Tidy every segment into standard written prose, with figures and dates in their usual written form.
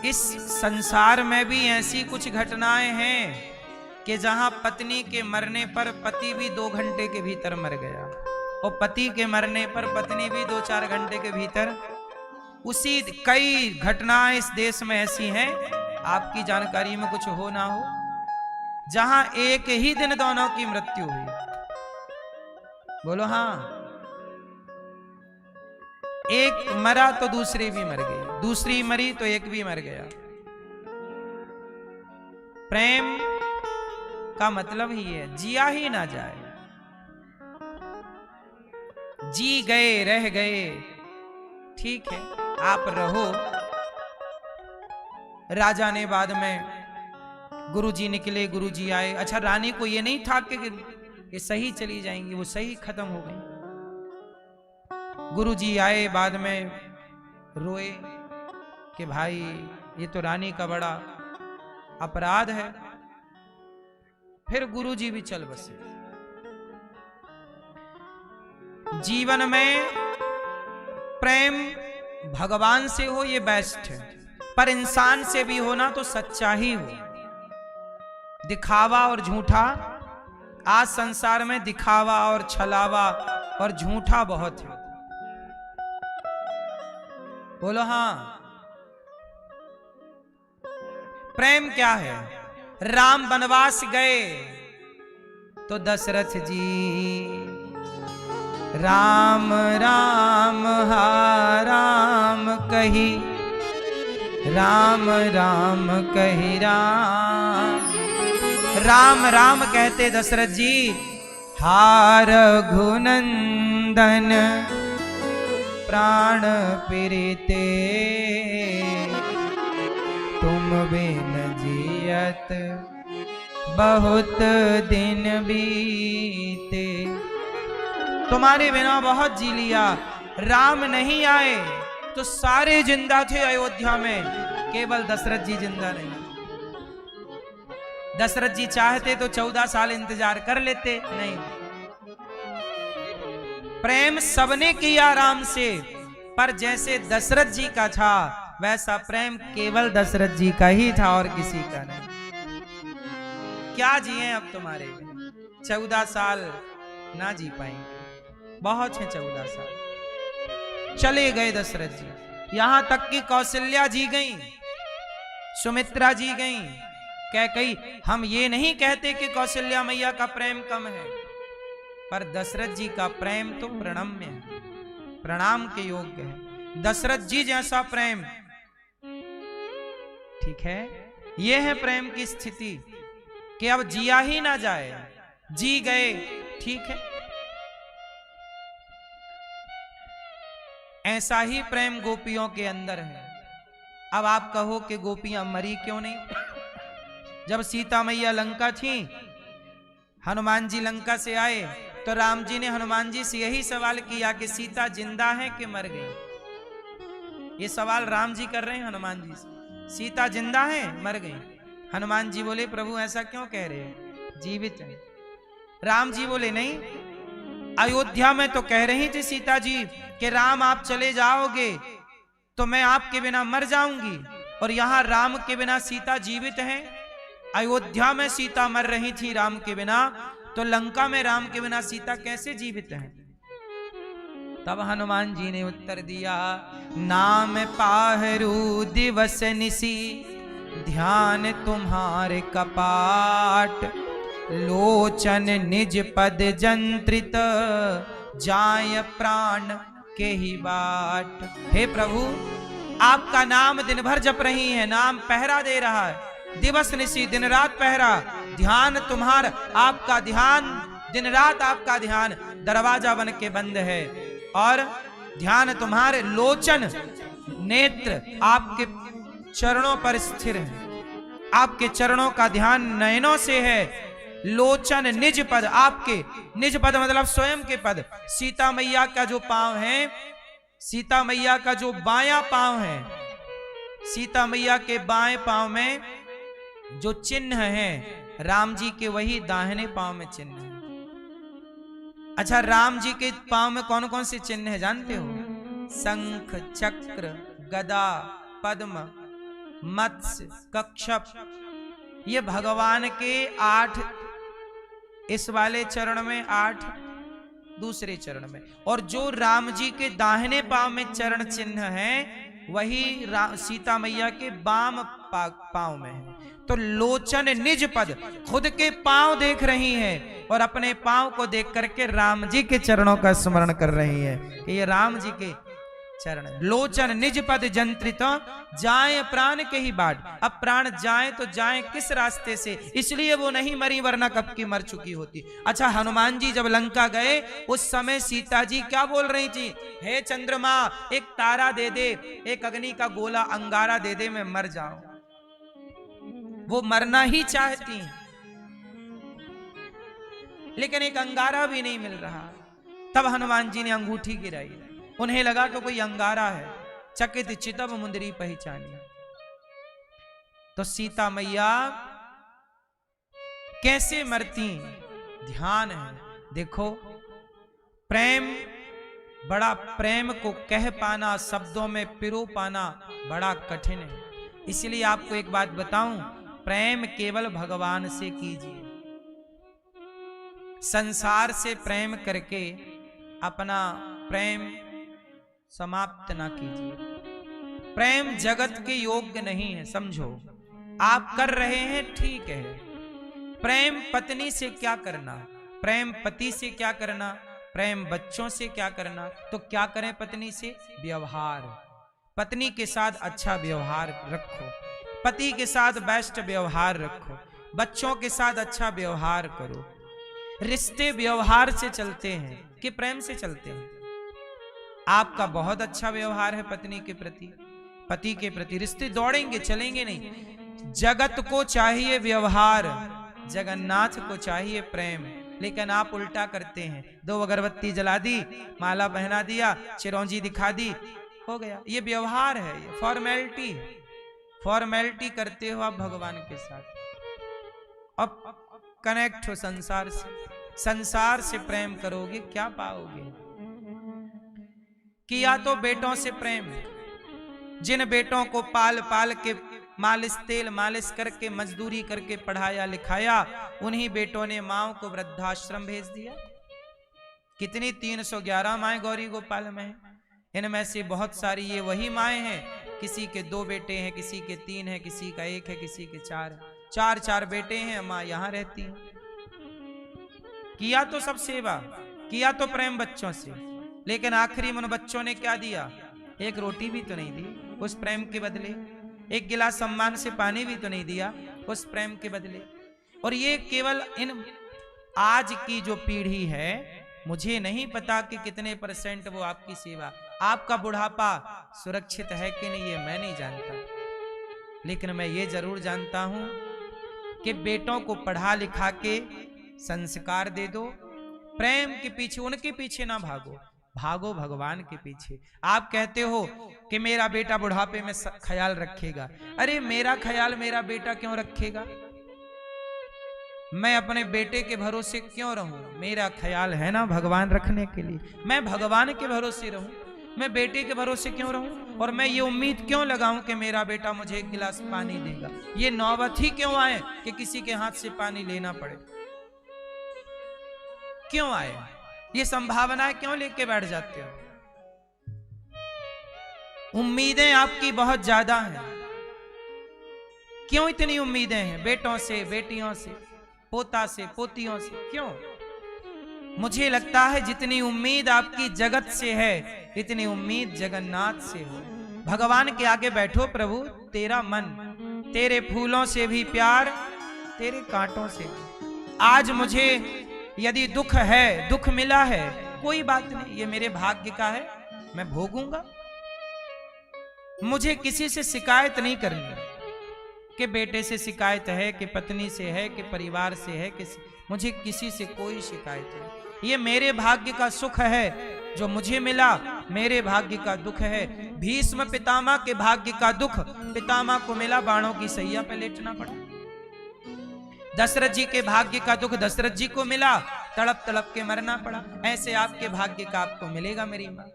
इस संसार में भी ऐसी कुछ घटनाएं हैं कि जहां पत्नी के मरने पर पति भी 2 घंटे के भीतर मर गया और पति के मरने पर पत्नी भी 2-4 घंटे के भीतर। उसी कई घटनाएं इस देश में ऐसी हैं, आपकी जानकारी में कुछ हो ना हो, जहां एक ही दिन दोनों की मृत्यु हुई। बोलो हाँ। एक मरा तो दूसरी भी मर गई, दूसरी मरी तो एक भी मर गया। प्रेम का मतलब ही है जिया ही ना जाए, जी गए रह गए, ठीक है आप रहो। राजा ने बाद में गुरुजी निकले, गुरुजी आए। अच्छा रानी को ये नहीं था कि ये सही चली जाएंगी, वो सही खत्म हो गई। गुरुजी आए बाद में, रोए कि भाई ये तो रानी का बड़ा अपराध है। फिर गुरुजी भी चल बसे। जीवन में प्रेम भगवान से हो ये बेस्ट है, पर इंसान से भी होना तो सच्चा ही हो। दिखावा और झूठा, आज संसार में दिखावा और छलावा और झूठा बहुत है। बोलो हाँ। प्रेम क्या है? राम वनवास गए तो दशरथ जी राम राम हा राम कही, राम राम कही राम। राम राम कहते दशरथ जी, हार रघुनंदन प्राण प्रीते, तुम बिन जियत बहुत दिन बीते। तुम्हारे बिना बहुत जी लिया। राम नहीं आए तो सारे जिंदा थे अयोध्या में, केवल दशरथ जी जिंदा नहीं। दशरथ जी चाहते तो 14 साल इंतजार कर लेते, नहीं। प्रेम सबने किया राम से, पर जैसे दशरथ जी का था वैसा प्रेम केवल दशरथ जी का ही था और किसी का नहीं। क्या जिए अब तुम्हारे 14 साल ना जी पाएंगे, बहुत है 14 साल। चले गए दशरथ जी, यहां तक कि कौशल्या जी गई, सुमित्रा जी गई। कैकेयी, हम ये नहीं कहते कि कौशल्या मैया का प्रेम कम है, पर दशरथ जी का प्रेम तो प्रणम्य है, प्रणाम के योग्य है। दशरथ जी जैसा प्रेम, ठीक है। यह है प्रेम की स्थिति कि अब जिया ही ना जाए, जी गए, ठीक है। ऐसा ही प्रेम गोपियों के अंदर है। अब आप कहो कि गोपियां मरी क्यों नहीं? जब सीता मैया लंका थी, हनुमान जी लंका से आए तो राम जी ने हनुमान जी से यही सवाल किया कि सीता जिंदा है कि मर गई? ये सवाल राम जी कर रहे हैं हनुमान जी से। सीता जिंदा है मर गई? हनुमान जी बोले प्रभु ऐसा क्यों कह रहे हैं, जीवित है। राम जी बोले नहीं, अयोध्या में तो कह रही थी सीता जी कि राम आप चले जाओगे तो मैं आपके बिना मर जाऊंगी, और यहां राम के बिना सीता जीवित है। अयोध्या में सीता मर रही थी राम के बिना, तो लंका में राम के बिना सीता कैसे जीवित है? तब हनुमान जी ने उत्तर दिया, नाम पाहरू दिवस निसी, ध्यान तुम्हारे कपाट, लोचन निज पद जंत्रित, जाय प्राण के ही बाट। हे प्रभु, आपका नाम दिन भर जप रही है, नाम पहरा दे रहा है, दिवस निशी दिन रात पहरा, ध्यान तुम्हारा, आपका ध्यान दिन रात, आपका ध्यान दरवाजा बन के बंद है, और ध्यान तुम्हारे लोचन नेत्र आपके चरणों पर स्थिर है, आपके चरणों का ध्यान नयनों से है। लोचन निज पद, आपके निज पद मतलब स्वयं के पद। सीता मैया का जो पांव है, सीता मैया का जो बायां पांव है, सीता मैया के बाएं पांव में जो चिन्ह है राम जी के, वही दाहिने पांव में चिन्ह है। अच्छा, राम जी के पांव में कौन कौन से चिन्ह है जानते हो? शंख, चक्र, गदा, पद्म, मत्स्य, कच्छप, ये भगवान के 8 इस वाले चरण में, 8 दूसरे चरण में, और जो राम जी के दाहिने पांव में चरण चिन्ह है वही सीता मैया के बाम पांव में है। तो लोचन निज पद, खुद के पांव देख रही है और अपने पांव को देख करके राम जी के चरणों का स्मरण कर रही है कि ये राम जी के चरण। लोचन निज पद जंत्रित जाए प्राण के ही बाट। अब प्राण जाए तो जाए किस रास्ते से, इसलिए वो नहीं मरी वरना कब की मर चुकी होती। अच्छा, हनुमान जी जब लंका गए उस समय सीता जी क्या बोल रही थी? हे चंद्रमा, एक तारा दे दे, एक अग्नि का गोला अंगारा दे दे, मैं मर जाऊं। वो मरना ही चाहती, लेकिन एक अंगारा भी नहीं मिल रहा। तब हनुमान जी ने अंगूठी गिराई, उन्हें लगा कि कोई अंगारा है। चकित चितब मुंदरी पहचानी। तो सीता मैया कैसे मरती, ध्यान है। देखो, प्रेम, बड़ा प्रेम को कह पाना, शब्दों में पिरो पाना बड़ा कठिन है। इसलिए आपको एक बात बताऊं, प्रेम केवल भगवान से कीजिए। संसार से प्रेम करके अपना प्रेम समाप्त ना कीजिए। प्रेम जगत के योग्य नहीं है, समझो। आप कर रहे हैं ठीक है। प्रेम पत्नी से क्या करना, प्रेम पति से क्या करना, प्रेम बच्चों से क्या करना। तो क्या करें पत्नी से? व्यवहार। पत्नी के साथ अच्छा व्यवहार रखो, पति के साथ बेस्ट व्यवहार रखो, बच्चों के साथ अच्छा व्यवहार करो। रिश्ते व्यवहार से चलते हैं कि प्रेम से चलते हैं? आपका बहुत अच्छा व्यवहार है पत्नी के प्रति, पति के प्रति, रिश्ते दौड़ेंगे, चलेंगे नहीं। जगत को चाहिए व्यवहार, जगन्नाथ को चाहिए प्रेम। लेकिन आप उल्टा करते हैं। 2 अगरबत्ती जला दी, माला पहना दिया, चिरौंजी दिखा दी, हो गया। ये व्यवहार है, ये फॉर्मेलिटी है। फॉर्मेलिटी करते हो आप भगवान के साथ। अब कनेक्ट हो संसार से, संसार से प्रेम करोगे क्या पाओगे? किया तो बेटों से प्रेम, जिन बेटों को पाल पाल के मालिश, तेल मालिश करके, मजदूरी करके पढ़ाया लिखाया, उन्हीं बेटों ने माओ को वृद्धाश्रम भेज दिया। कितनी 311 माएं गौरी गोपाल में हैं। इनमें से बहुत सारी ये वही माएं हैं, किसी के 2 बेटे हैं, किसी के 3 हैं, किसी का 1 है, किसी के 4 है। 4 बेटे हैं, माँ यहां रहती है। किया तो सब सेवा, किया तो प्रेम बच्चों से, लेकिन आखिरी में उन बच्चों ने क्या दिया? एक रोटी भी तो नहीं दी उस प्रेम के बदले, एक गिलास सम्मान से पानी भी तो नहीं दिया उस प्रेम के बदले। और ये केवल इन आज की जो पीढ़ी है, मुझे नहीं पता कि कितने % वो आपकी सेवा, आपका बुढ़ापा सुरक्षित है कि नहीं ये मैं नहीं जानता, लेकिन मैं ये जरूर जानता हूं कि बेटों को पढ़ा लिखा के संस्कार दे दो। प्रेम के पीछे, उनके पीछे ना भागो, भागो भगवान के पीछे। आप कहते हो कि मेरा बेटा बुढ़ापे में ख्याल रखेगा। अरे मेरा ख्याल मेरा बेटा क्यों रखेगा? मैं अपने बेटे के भरोसे क्यों रहूं? मेरा ख्याल है ना भगवान रखने के लिए। मैं भगवान के भरोसे रहूं, मैं बेटे के भरोसे क्यों रहूं? और मैं ये उम्मीद क्यों लगाऊं कि मेरा बेटा मुझे 1 गिलास पानी देगा? ये नौबत ही क्यों आए कि किसी के हाथ से पानी लेना पड़े? क्यों आए? ये संभावनाएं क्यों लेके बैठ जाते हो? उम्मीदें आपकी बहुत ज्यादा हैं। क्यों इतनी उम्मीदें हैं? बेटों से, बेटियों से, पोता से, पोतियों से, क्यों? मुझे लगता है जितनी उम्मीद आपकी जगत से है, इतनी उम्मीद जगन्नाथ से हो। भगवान के आगे बैठो, प्रभु तेरा मन, तेरे फूलों से भी प्यार, तेरे कांटों से भी। आज मुझे यदि दुख है, दुख मिला है, कोई बात नहीं, ये मेरे भाग्य का है, मैं भोगूंगा। मुझे किसी से शिकायत नहीं करनी कि बेटे से शिकायत है, कि पत्नी से है, कि परिवार से है, मुझे किसी से कोई शिकायत नहीं। ये मेरे भाग्य का सुख है जो मुझे मिला, मेरे भाग्य का दुख है। भीष्म पितामह के भाग्य का दुख पितामह को मिला, बाणों की सैया पे लेटना पड़ा। दशरथ जी के भाग्य का दुख दशरथ जी को मिला, तड़प तड़प के मरना पड़ा। ऐसे आपके भाग्य का आपको मिलेगा मेरी मां।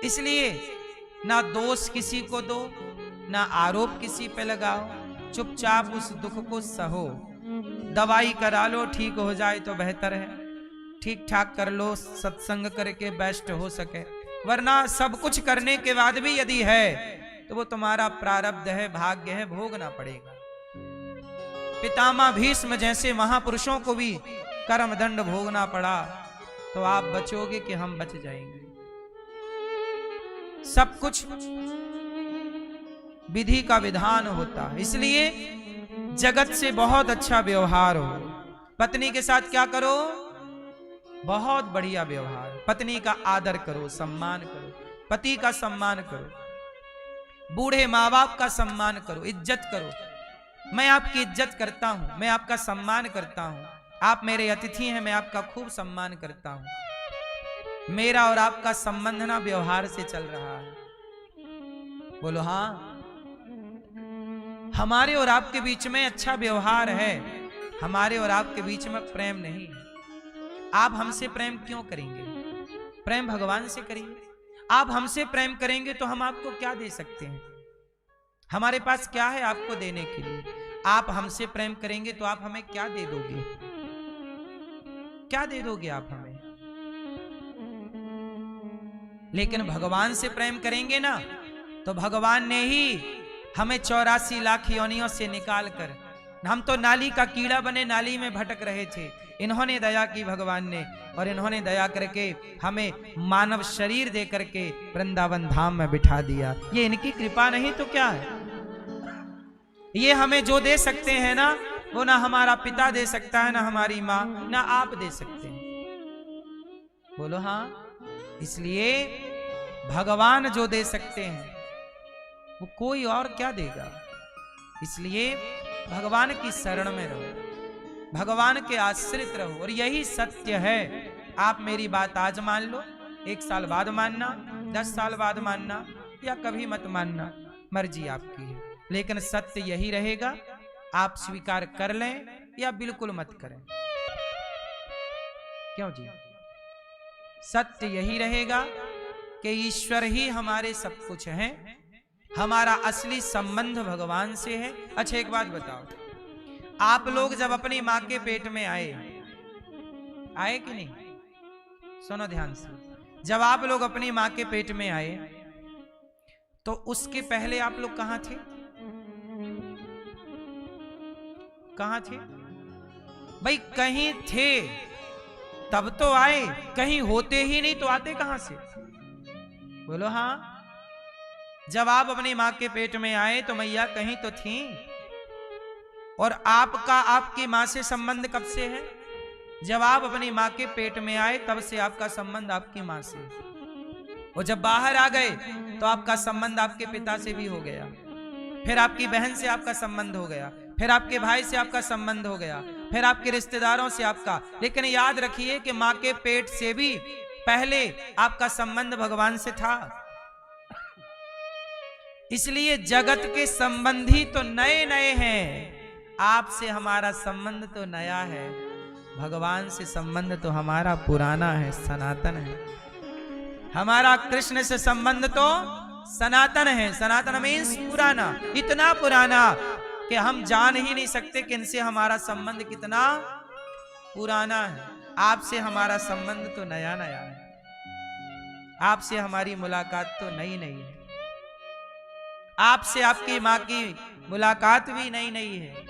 इसलिए ना दोष किसी को दो, ना आरोप किसी पे लगाओ, चुपचाप उस दुख को सहो। दवाई करा लो, ठीक हो जाए तो बेहतर है, ठीक ठाक कर लो, सत्संग करके बेस्ट हो सके, वरना सब कुछ करने के बाद भी यदि है तो वो तुम्हारा प्रारब्ध है, भाग्य है, भोगना पड़ेगा। पितामह भीष्म जैसे महापुरुषों को भी कर्म दंड भोगना पड़ा, तो आप बचोगे कि हम बच जाएंगे? सब कुछ विधि का विधान होता, इसलिए जगत से बहुत अच्छा व्यवहार हो। पत्नी के साथ क्या करो? बहुत बढ़िया व्यवहार, पत्नी का आदर करो, सम्मान करो, पति का सम्मान करो, बूढ़े माँ बाप का सम्मान करो, इज्जत करो। मैं आपकी इज्जत करता हूं, मैं आपका सम्मान करता हूं, आप मेरे अतिथि हैं, मैं आपका खूब सम्मान करता हूं। मेरा और आपका संबंध ना व्यवहार से चल रहा है। बोलो हाँ, हमारे और आपके बीच में अच्छा व्यवहार है, हमारे और आपके बीच में प्रेम नहीं है। आप हमसे प्रेम क्यों करेंगे? प्रेम भगवान से करिए। आप हमसे प्रेम करेंगे तो हम आपको क्या दे सकते हैं? हमारे पास क्या है आपको देने के लिए? आप हमसे प्रेम करेंगे तो आप हमें क्या दे दोगे? क्या दे दोगे आप हमें? लेकिन भगवान से प्रेम करेंगे ना, तो भगवान ने ही हमें 84 लाख योनियों से निकाल कर, हम तो नाली का कीड़ा बने नाली में भटक रहे थे, इन्होंने दया की भगवान ने, और इन्होंने दया करके हमें मानव शरीर दे करके वृंदावन धाम में बिठा दिया। ये इनकी कृपा नहीं तो क्या है? ये हमें जो दे सकते हैं ना, वो ना हमारा पिता दे सकता है, ना हमारी माँ, ना आप दे सकते हैं। बोलो हाँ। इसलिए भगवान जो दे सकते हैं वो कोई और क्या देगा? इसलिए भगवान की शरण में रहो, भगवान के आश्रित रहो, और यही सत्य है। आप मेरी बात आज मान लो, 1 साल बाद मानना, 10 साल बाद मानना, या कभी मत मानना, मर्जी आपकी है, लेकिन सत्य यही रहेगा। आप स्वीकार कर लें या बिल्कुल मत करें। क्यों जी? सत्य यही रहेगा कि ईश्वर ही हमारे सब कुछ हैं, हमारा असली संबंध भगवान से है। अच्छा एक बात बताओ, आप लोग जब अपनी माँ के पेट में आए कि नहीं? सुनो ध्यान से, जब आप लोग अपनी माँ के पेट में आए तो उसके पहले आप लोग कहां थे? कहां थे भाई? कहीं थे तब तो आए, कहीं होते ही नहीं तो आते कहां से? बोलो हाँ। जब आप अपनी माँ के पेट में आए तो मैया कहीं तो थी, और आपका आपकी माँ से संबंध कब से है? जब आप अपनी माँ के पेट में आए तब से आपका संबंध आपकी माँ से, और जब बाहर आ गए तो आपका संबंध आपके पिता से भी हो गया, फिर आपकी बहन से आपका संबंध हो गया, फिर आपके भाई से आपका संबंध हो गया, फिर आपके रिश्तेदारों से आपका। लेकिन याद रखिए कि माँ के पेट से भी पहले आपका संबंध भगवान से था। इसलिए जगत के संबंधी तो नए नए हैं, आपसे हमारा संबंध तो नया है, भगवान से संबंध तो हमारा पुराना है, सनातन है। हमारा कृष्ण से संबंध तो सनातन है। सनातन मीन्स पुराना, इतना पुराना कि हम जान ही नहीं सकते कि इनसे हमारा संबंध कितना पुराना है। आपसे हमारा संबंध तो नया नया है, आपसे हमारी मुलाकात तो नई नई है, आपसे आपकी माँ की मुलाकात भी नई नई है।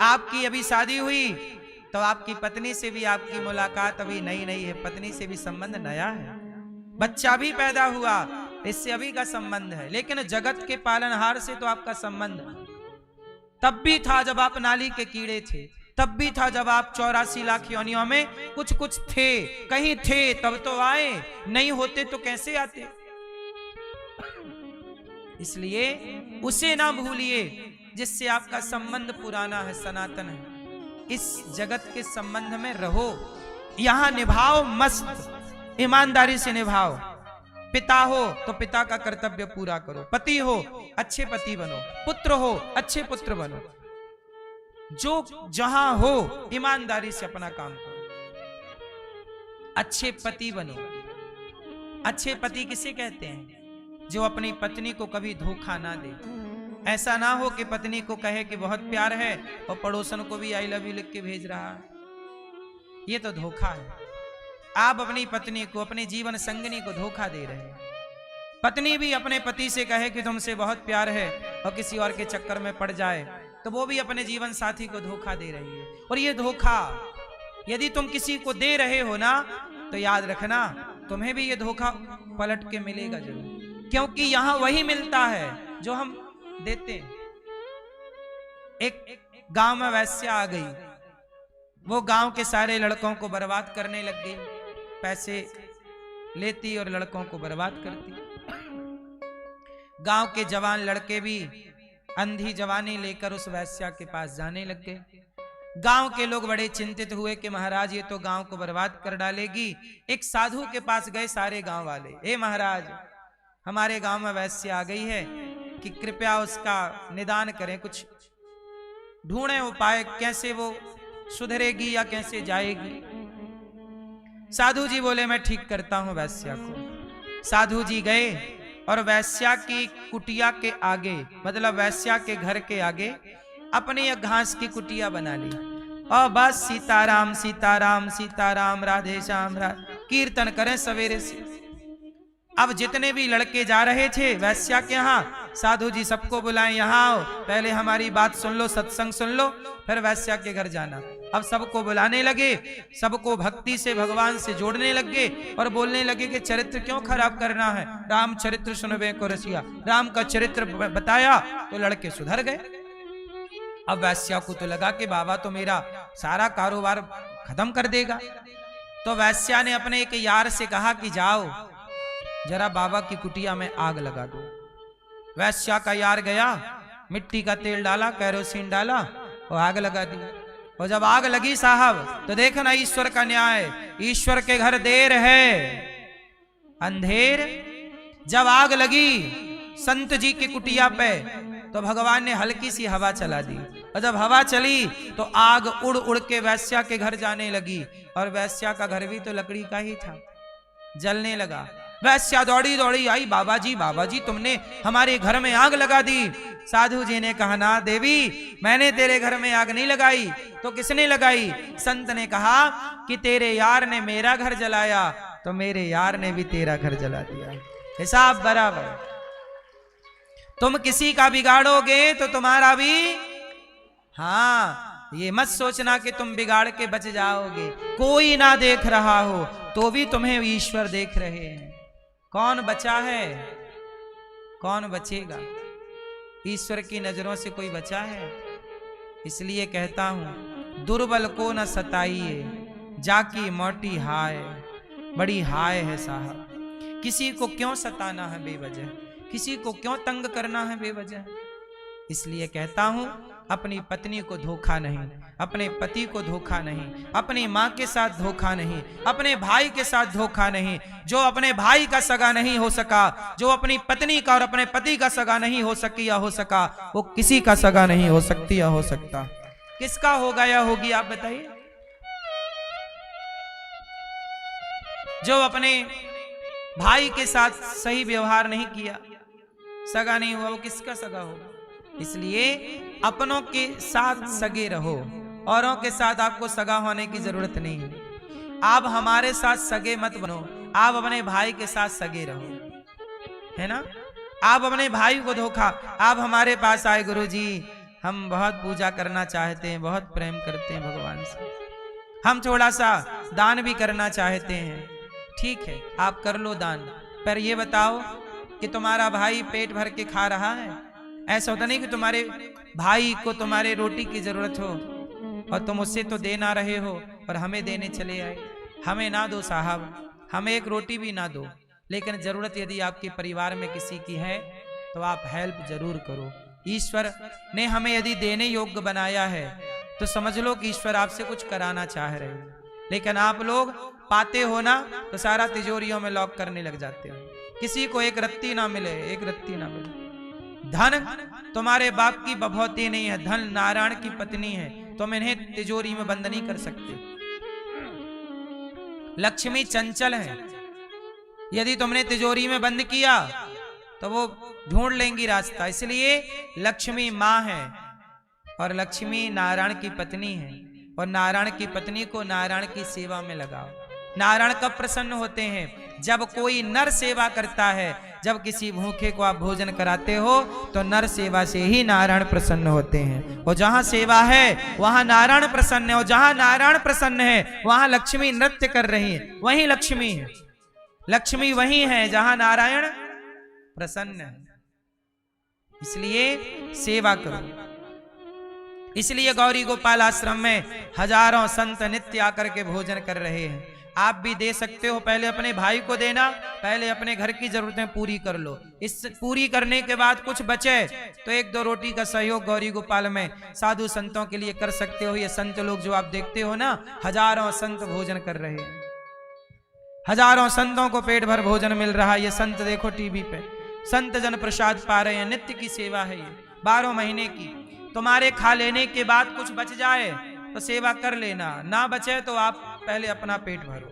आपकी अभी शादी हुई तो आपकी पत्नी से भी आपकी मुलाकात अभी नई नई है, पत्नी से भी संबंध नया है। बच्चा भी पैदा हुआ, इससे अभी का संबंध है। लेकिन जगत के पालनहार से तो आपका संबंध तब भी था जब आप नाली के कीड़े थे, तब भी था जब आप 84 लाख योनियों में कुछ कुछ थे, कहीं थे तब तो आए, नहीं होते तो कैसे आते? इसलिए उसे ना भूलिए जिससे आपका संबंध पुराना है, सनातन है। इस जगत के संबंध में रहो, यहां निभाओ, मस्त ईमानदारी से निभाओ। पिता हो तो पिता का कर्तव्य पूरा करो, पति हो अच्छे पति बनो, पुत्र हो अच्छे पुत्र बनो, जो जहां हो ईमानदारी से अपना काम करो, अच्छे पति बनो। अच्छे पति किसे कहते हैं? जो अपनी पत्नी को कभी धोखा ना दे। ऐसा ना हो कि पत्नी को कहे कि बहुत प्यार है और पड़ोसन को भी आई लव यू लिख के भेज रहा है, ये तो धोखा है। आप अपनी पत्नी को, अपने जीवन संगिनी को धोखा दे रहे हैं। पत्नी भी अपने पति से कहे कि तुमसे बहुत प्यार है और किसी और के चक्कर में पड़ जाए तो वो भी अपने जीवन साथी को धोखा दे रही है। और ये धोखा यदि तुम किसी को दे रहे हो ना, तो याद रखना तुम्हें भी ये धोखा पलट के मिलेगा जरूर, क्योंकि यहां वही मिलता है जो हम देते हैं। एक गांव में वैश्या आ गई, वो गांव के सारे लड़कों को बर्बाद करने लग गई, पैसे लेती और लड़कों को बर्बाद करती। गांव के जवान लड़के भी अंधी जवानी लेकर उस वैश्या के पास जाने लग गए। गांव के लोग बड़े चिंतित हुए कि महाराज ये तो गांव को बर्बाद कर डालेगी। एक साधु के पास गए सारे गांव वाले, हे महाराज हमारे गांव में वैश्या आ गई है कि कृपया उसका निदान करें, कुछ ढूंढें उपाय, कैसे वो सुधरेगी या कैसे जाएगी। साधु जी बोले मैं ठीक करता हूं वैश्या को। साधु जी गए और वैश्या की कुटिया के आगे, मतलब वैश्या के घर के आगे अपनी एक घास की कुटिया बना ली और बस सीताराम सीताराम सीताराम राधे श्याम कीर्तन करें सवेरे से। अब जितने भी लड़के जा रहे थे वैश्या के यहाँ, साधु जी सबको बुलाएं, यहाँ आओ, पहले हमारी बात सुन लो, सत्संग सुन लो, फिर वैश्या के घर जाना। अब सबको बुलाने लगे, सबको भक्ति से भगवान से जोड़ने लगे और बोलने लगे कि चरित्र क्यों खराब करना है, राम चरित्र सुनबे को रसिया। राम का चरित्र बताया तो लड़के सुधर गए। अब वैश्या को तो लगा कि बाबा तो मेरा सारा कारोबार खत्म कर देगा। तो वैश्या ने अपने एक यार से कहा कि जाओ जरा बाबा की कुटिया में आग लगा दो। वैश्या का यार गया, मिट्टी का तेल डाला, केरोसिन डाला और आग लगा दी। और जब आग लगी साहब, तो देखना ईश्वर का न्याय, ईश्वर के घर देर है अंधेर। जब आग लगी संत जी की कुटिया पे, तो भगवान ने हल्की सी हवा चला दी और जब हवा चली तो आग उड़ उड़ के वैश्या के घर जाने लगी। और वैश्या का घर भी तो लकड़ी का ही था, जलने लगा। वैश्या दौड़ी दौड़ी आई, बाबा जी तुमने हमारे घर में आग लगा दी। साधु जी ने कहा ना देवी, मैंने तेरे घर में आग नहीं लगाई, तो किसने लगाई? संत ने कहा कि तेरे यार ने मेरा घर जलाया तो मेरे यार ने भी तेरा घर जला दिया। हिसाब बराबर। तुम किसी का बिगाड़ोगे तो तुम्हारा भी, हाँ ये मत सोचना कि तुम बिगाड़ के बच जाओगे। कोई ना देख रहा हो तो भी तुम्हें ईश्वर देख रहे हैं। कौन बचा है, कौन बचेगा? ईश्वर की नजरों से कोई बचा है? इसलिए कहता हूं दुर्बल को न सताइए, जाकी मोटी हाय, बड़ी हाय है साहब। किसी को क्यों सताना है बेवजह, किसी को क्यों तंग करना है बेवजह। इसलिए कहता हूं अपनी पत्नी को धोखा नहीं, अपने पति को धोखा नहीं, अपनी माँ के साथ धोखा नहीं, अपने भाई के साथ धोखा नहीं। जो अपने भाई का सगा नहीं हो सका, जो अपनी पत्नी का और अपने पति का सगा नहीं हो सकी या हो सका, वो किसी का सगा नहीं हो सकती या हो सकता। किसका होगा या होगी आप बताइए? जो अपने भाई के साथ सही व्यवहार नहीं किया, सगा नहीं हुआ, वो किसका सगा होगा? इसलिए अपनों के साथ सगे रहो, औरों के साथ आपको सगा होने की जरूरत नहीं है। आप हमारे साथ सगे मत बनो, आप अपने भाई के साथ सगे रहो, है ना? आप अपने भाई को धोखा, आप हमारे पास आए गुरुजी हम बहुत पूजा करना चाहते हैं, बहुत प्रेम करते हैं भगवान से, हम थोड़ा सा दान भी करना चाहते हैं। ठीक है आप कर लो दान, पर ये बताओ कि तुम्हारा भाई पेट भर के खा रहा है? ऐसा होता नहीं कि तुम्हारे भाई को तुम्हारे रोटी की जरूरत हो और तुम उससे तो दे ना रहे हो और हमें देने चले आए। हमें ना दो साहब, हमें एक रोटी भी ना दो, लेकिन जरूरत यदि आपके परिवार में किसी की है तो आप हेल्प जरूर करो। ईश्वर ने हमें यदि देने योग्य बनाया है तो समझ लो कि ईश्वर आपसे कुछ कराना चाह रहे हैं। लेकिन आप लोग पाते हो ना तो सारा तिजोरियों में लॉक करने लग जाते हो। किसी को एक रत्ती ना मिले, एक रत्ती ना मिले। धन तुम्हारे बाप की बभौती नहीं है, धन नारायण की पत्नी है, तुम इन्हें तिजोरी में बंद नहीं कर सकते। लक्ष्मी चंचल है, यदि तुमने तिजोरी में बंद किया तो वो ढूंढ लेंगी रास्ता। इसलिए लक्ष्मी माँ है और लक्ष्मी नारायण की पत्नी है, और नारायण की पत्नी को नारायण की सेवा में लगाओ। नारायण कब प्रसन्न होते हैं? जब कोई नर सेवा करता है। जब किसी भूखे को आप भोजन कराते हो तो नर सेवा से ही नारायण प्रसन्न होते हैं। और जहां सेवा है वहां नारायण प्रसन्न है, और जहां नारायण प्रसन्न है वहां लक्ष्मी नृत्य कर रही है। वहीं लक्ष्मी है, लक्ष्मी वहीं है जहां नारायण प्रसन्न है। इसलिए सेवा करो। इसलिए गौरी गोपाल आश्रम में हजारों संत नित्य आकर के भोजन कर रहे हैं। आप भी दे सकते हो। पहले अपने भाई को देना, पहले अपने घर की जरूरतें पूरी कर लो। इस पूरी करने के बाद कुछ बचे तो 1-2 रोटी का सहयोग गौरी गोपाल में साधु संतों के लिए कर सकते हो। ये संत लोग जो आप देखते हो ना, हजारों संत भोजन कर रहे हैं। हजारों संतों को पेट भर भोजन मिल रहा है। ये संत देखो टीवी पे संत जन प्रसाद पा रहे हैं। नित्य की सेवा है ये, 12 महीने की। तुम्हारे खा लेने के बाद कुछ बच जाए तो सेवा कर लेना, ना बचे तो आप पहले अपना पेट भरो,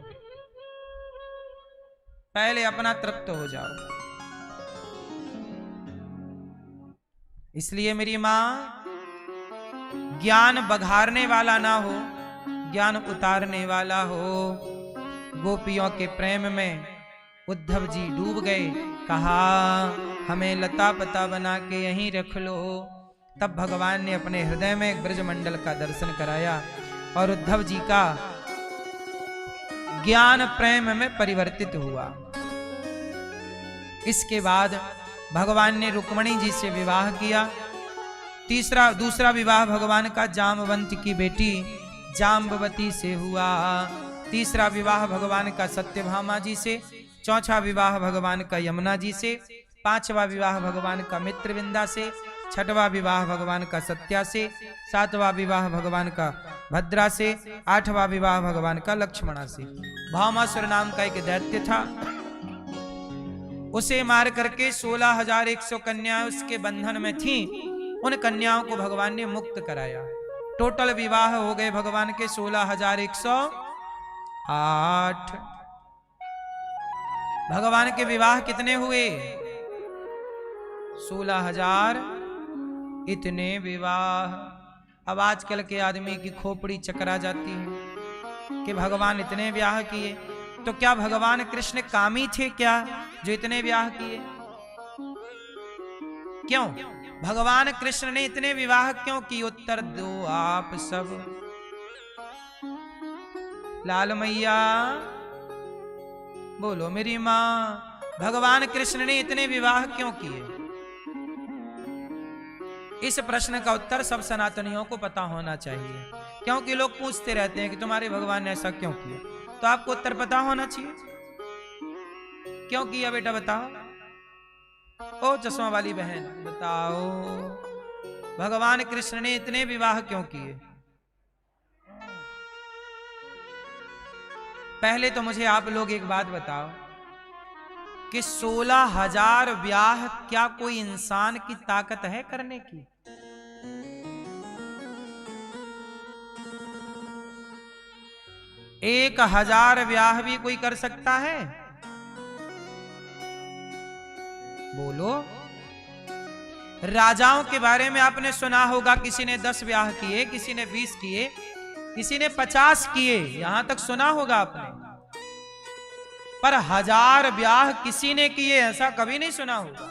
पहले अपना तृप्त हो जाओ। इसलिए मेरी मां, ज्ञान बघारने वाला ना हो, ज्ञान उतारने वाला हो। गोपियों के प्रेम में उद्धव जी डूब गए। कहा हमें लता पता बना के यहीं रख लो। तब भगवान ने अपने हृदय में ब्रजमंडल का दर्शन कराया और उद्धव जी का ज्ञान प्रेम में परिवर्तित हुआ। इसके बाद भगवान ने रुक्मणी जी से विवाह किया। दूसरा विवाह भगवान का जामवंत की बेटी जाम्बवती से हुआ। तीसरा विवाह भगवान का सत्यभामा जी से। चौथा विवाह भगवान का यमुना जी से। 5वां विवाह भगवान का मित्रविंदा से। 6वां विवाह भगवान का सत्या से। 7वां विवाह भगवान का भद्रा से। 8वां विवाह भगवान का लक्ष्मणा से। भामासुर नाम का एक दैत्य था, उसे मार करके 16,100 कन्याएं उसके बंधन में थीं। उन कन्याओं को भगवान ने मुक्त कराया। टोटल विवाह हो गए भगवान के 16,108। भगवान के विवाह कितने हुए? 16,000 इतने विवाह। अब आजकल के आदमी की खोपड़ी चकरा जाती है कि भगवान इतने ब्याह किए। तो क्या भगवान कृष्ण कामी थे क्या जो इतने ब्याह किए? क्यों भगवान कृष्ण ने इतने विवाह क्यों किए? उत्तर दो आप सब। लाल मैया बोलो मेरी मां, भगवान कृष्ण ने इतने विवाह क्यों किए? इस प्रश्न का उत्तर सब सनातनियों को पता होना चाहिए, क्योंकि लोग पूछते रहते हैं कि तुम्हारे भगवान ने ऐसा क्यों किया। तो आपको उत्तर पता होना चाहिए। क्यों किया बेटा बताओ? ओ चश्मा वाली बहन बताओ, भगवान कृष्ण ने इतने विवाह क्यों किए? पहले तो मुझे आप लोग एक बात बताओ कि 16,000 ब्याह क्या कोई इंसान की ताकत है करने की? 1,000 ब्याह भी कोई कर सकता है? बोलो। राजाओं के बारे में आपने सुना होगा, किसी ने 10 ब्याह किए, किसी ने 20 किए, किसी ने 50 किए, यहां तक सुना होगा आपने। पर 1,000 ब्याह किसी ने किए ऐसा कभी नहीं सुना होगा।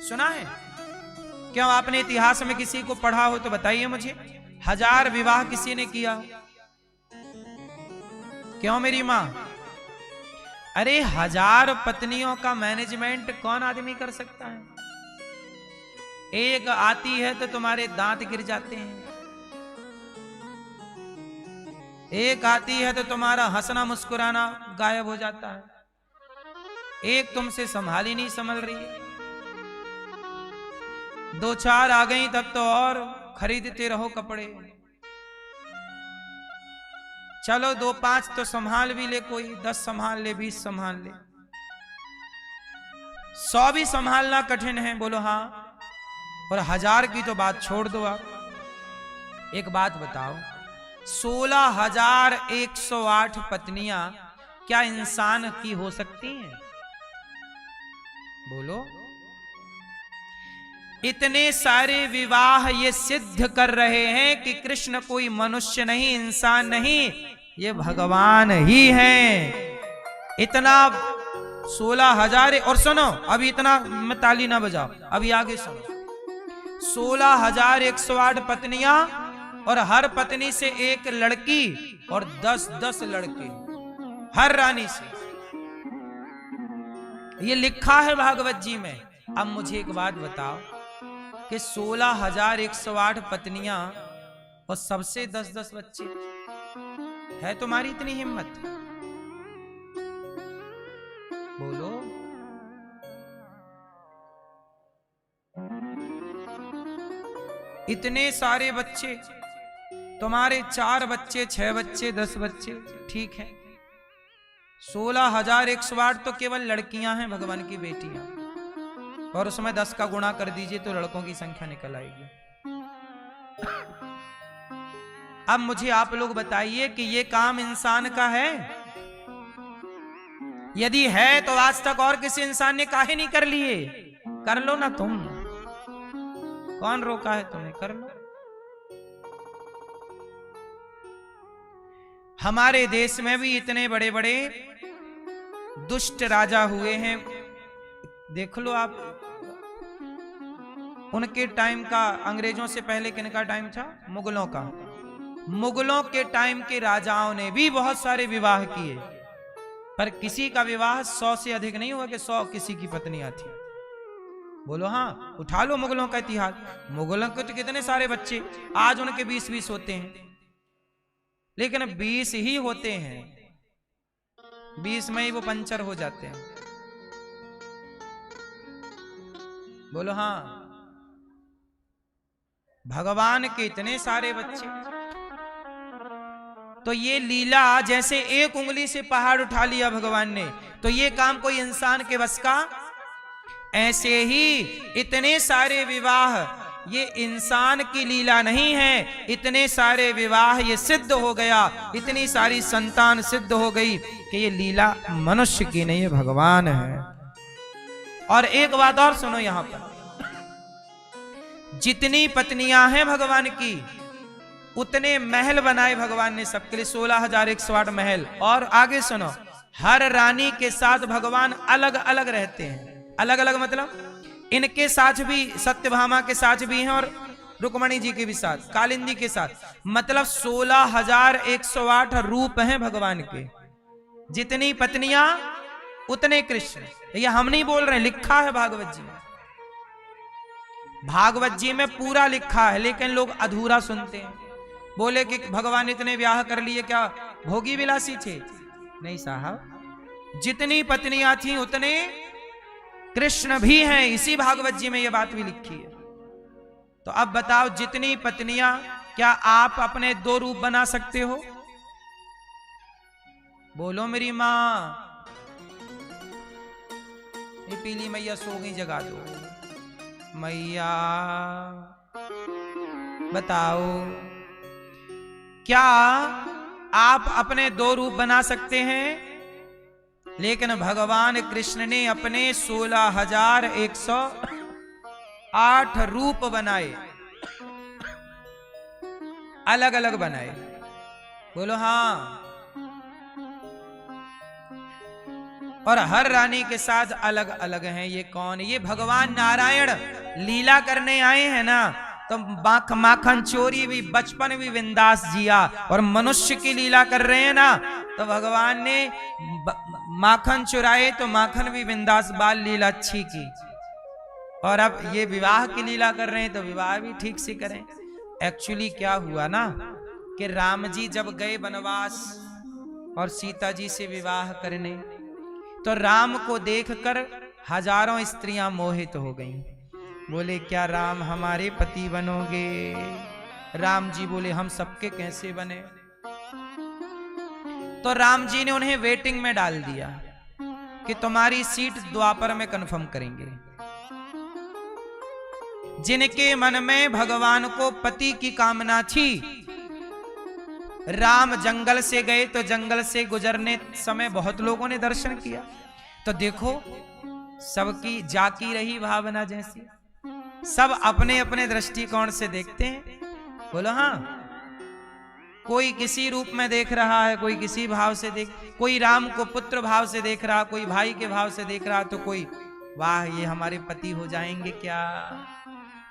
सुना है? क्यों आपने इतिहास में किसी को पढ़ा हो तो बताइए मुझे। 1,000 विवाह किसी ने किया? क्यों मेरी मां? अरे 1,000 पत्नियों का मैनेजमेंट कौन आदमी कर सकता है? एक आती है तो तुम्हारे दांत गिर जाते हैं, एक आती है तो तुम्हारा हंसना मुस्कुराना गायब हो जाता है, एक तुमसे संभाली नहीं संभल रही है, 2-4 आ गई तब तो और खरीदते रहो कपड़े। चलो 2-5 तो संभाल भी ले, कोई 10 संभाल ले, 20 संभाल ले, 100 भी संभालना कठिन है। बोलो हाँ। और 1,000 की तो बात छोड़ दो आप। एक बात बताओ, 16,108 पत्नियां क्या इंसान की हो सकती हैं? बोलो। इतने सारे विवाह ये सिद्ध कर रहे हैं कि कृष्ण कोई मनुष्य नहीं, इंसान नहीं, ये भगवान ही हैं। इतना 16,000। और सुनो, अभी इतना मैं ताली ना बजाओ, अभी आगे सुनो। 16,108 पत्नियां और हर पत्नी से एक लड़की और 10-10 लड़के हर रानी से, ये लिखा है भागवत जी में। अब मुझे एक बात बताओ कि 16,108 पत्नियां और सबसे 10-10 बच्चे, है तुम्हारी इतनी हिम्मत? बोलो। इतने सारे बच्चे, तुम्हारे 4 बच्चे, 6 बच्चे, 10 बच्चे, ठीक है। 16,108 तो केवल लड़कियां हैं, भगवान की बेटियां, और उसमें 10 का गुणा कर दीजिए तो लड़कों की संख्या निकल आएगी। अब मुझे आप लोग बताइए कि ये काम इंसान का है? यदि है तो आज तक और किसी इंसान ने काहे नहीं कर लिए? कर लो ना तुम, कौन रोका है तुम्हें? कर लो। हमारे देश में भी इतने बड़े बड़े दुष्ट राजा हुए हैं, देख लो आप। उनके टाइम का, अंग्रेजों से पहले किनका टाइम था? मुगलों का। मुगलों के टाइम के राजाओं ने भी बहुत सारे विवाह किए, पर किसी का विवाह 100 से अधिक नहीं हुआ कि 100 किसी की पत्नियां थी। बोलो हाँ, उठा लो मुगलों का इतिहास। मुगलों के तो कितने सारे बच्चे, आज उनके 20-20 होते हैं, लेकिन 20 ही होते हैं, 20 में ही वो पंचर हो जाते हैं। बोलो हाँ। भगवान के इतने सारे बच्चे, तो ये लीला, जैसे एक उंगली से पहाड़ उठा लिया भगवान ने, तो ये काम कोई इंसान के बस का? ऐसे ही इतने सारे विवाह ये इंसान की लीला नहीं है। इतने सारे विवाह ये सिद्ध हो गया, इतनी सारी संतान सिद्ध हो गई कि ये लीला मनुष्य की नहीं है, भगवान है। और एक बात और सुनो, यहां पर जितनी पत्नियां हैं भगवान की, उतने महल बनाए भगवान ने सबके लिए, 16,108 महल। और आगे सुनो, हर रानी के साथ भगवान अलग अलग रहते हैं। अलग अलग मतलब इनके साथ भी, सत्यभामा के साथ भी हैं और रुक्मणी जी के भी साथ, कालिंदी के साथ, मतलब 16,108 रूप हैं भगवान के। जितनी पत्नियां उतने कृष्ण। ये हम नहीं बोल रहे, लिखा है भागवत जी में। भागवत जी में पूरा लिखा है, लेकिन लोग अधूरा सुनते हैं। बोले कि भगवान इतने ब्याह कर लिए, क्या भोगी विलासी थे? नहीं साहब, जितनी पत्नियां थी उतने कृष्ण भी हैं। इसी भागवत जी में यह बात भी लिखी है। तो अब बताओ, जितनी पत्नियां, क्या आप अपने 2 रूप बना सकते हो? बोलो मेरी मां। ये पीली मैया सो गई, जगा दो मैया। बताओ, क्या आप अपने 2 रूप बना सकते हैं? लेकिन भगवान कृष्ण ने अपने 16,108 रूप बनाए, अलग अलग बनाए। बोलो हाँ। और हर रानी के साथ अलग अलग हैं। ये कौन? ये भगवान नारायण लीला करने आए हैं ना, तो माखन चोरी भी, बचपन भी बिंदास जिया, और मनुष्य की लीला कर रहे हैं ना, तो भगवान ने माखन चुराए तो माखन भी बिंदास, बाल लीला अच्छी की। और अब ये विवाह की लीला कर रहे हैं तो विवाह भी ठीक से करें। एक्चुअली क्या हुआ ना, कि राम जी जब गए वनवास और सीता जी से विवाह करने, तो राम को देखकर हजारों स्त्रियां मोहित हो गईं। बोले, क्या राम हमारे पति बनोगे? राम जी बोले, हम सबके कैसे बने? तो राम जी ने उन्हें वेटिंग में डाल दिया कि तुम्हारी सीट द्वापर में कंफर्म करेंगे। जिनके मन में भगवान को पति की कामना थी, राम जंगल से गए तो जंगल से गुजरने समय बहुत लोगों ने दर्शन किया, तो देखो सबकी जाकी रही भावना जैसी। सब अपने अपने दृष्टिकोण से देखते हैं। बोलो हाँ। कोई किसी रूप में देख रहा है, कोई किसी भाव से कोई राम को पुत्र भाव से देख रहा, कोई भाई के भाव से देख रहा, तो कोई वाह ये हमारे पति हो जाएंगे क्या,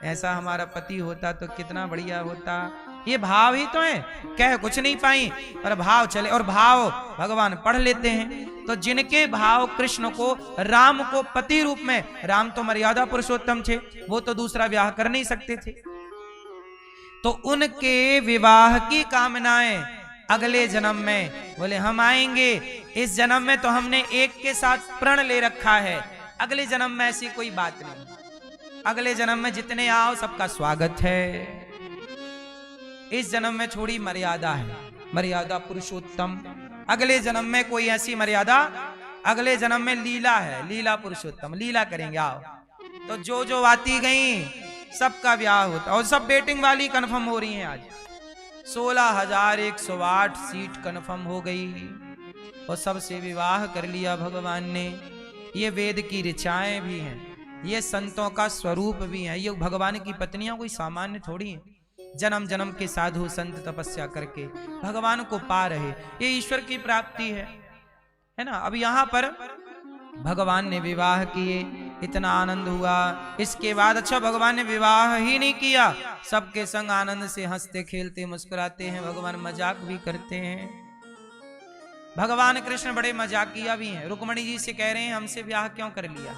ऐसा हमारा पति होता तो कितना बढ़िया होता। ये भाव ही तो है, कह कुछ नहीं पाई पर भाव चले, और भाव भगवान पढ़ लेते हैं। तो जिनके भाव कृष्ण को, राम को पति रूप में, राम तो मर्यादा पुरुषोत्तम थे, वो तो दूसरा ब्याह कर नहीं सकते थे, तो उनके विवाह की कामनाएं अगले जन्म में, बोले हम आएंगे, इस जन्म में तो हमने एक के साथ प्रण ले रखा है, अगले जन्म में ऐसी कोई बात नहीं, अगले जन्म में जितने आओ सबका स्वागत है। इस जन्म में थोड़ी मर्यादा है, मर्यादा पुरुषोत्तम, अगले जन्म में कोई ऐसी मर्यादा, अगले जन्म में लीला है, लीला पुरुषोत्तम, लीला करेंगे आओ। तो जो जो आती गई सबका ब्याह होता, और सब बेटिंग वाली कंफर्म हो रही हैं। आज 16,108 सीट कंफर्म हो गई और सबसे विवाह कर लिया भगवान ने। ये वेद की ऋचाएं भी हैं, ये संतों का स्वरूप भी है। ये भगवान की पत्नियां कोई सामान्य थोड़ी हैं, जन्म जन्म के साधु संत तपस्या करके भगवान को पा रहे, ये ईश्वर की प्राप्ति है ना। अब यहां पर भगवान ने विवाह किए, इतना आनंद हुआ। इसके बाद अच्छा भगवान ने विवाह ही नहीं किया, सबके संग आनंद से हंसते खेलते मुस्कुराते हैं, भगवान मजाक भी करते हैं। भगवान कृष्ण बड़े मजाकिया भी हैं। रुक्मणी जी से कह रहे हैं हमसे ब्याह क्यों कर लिया,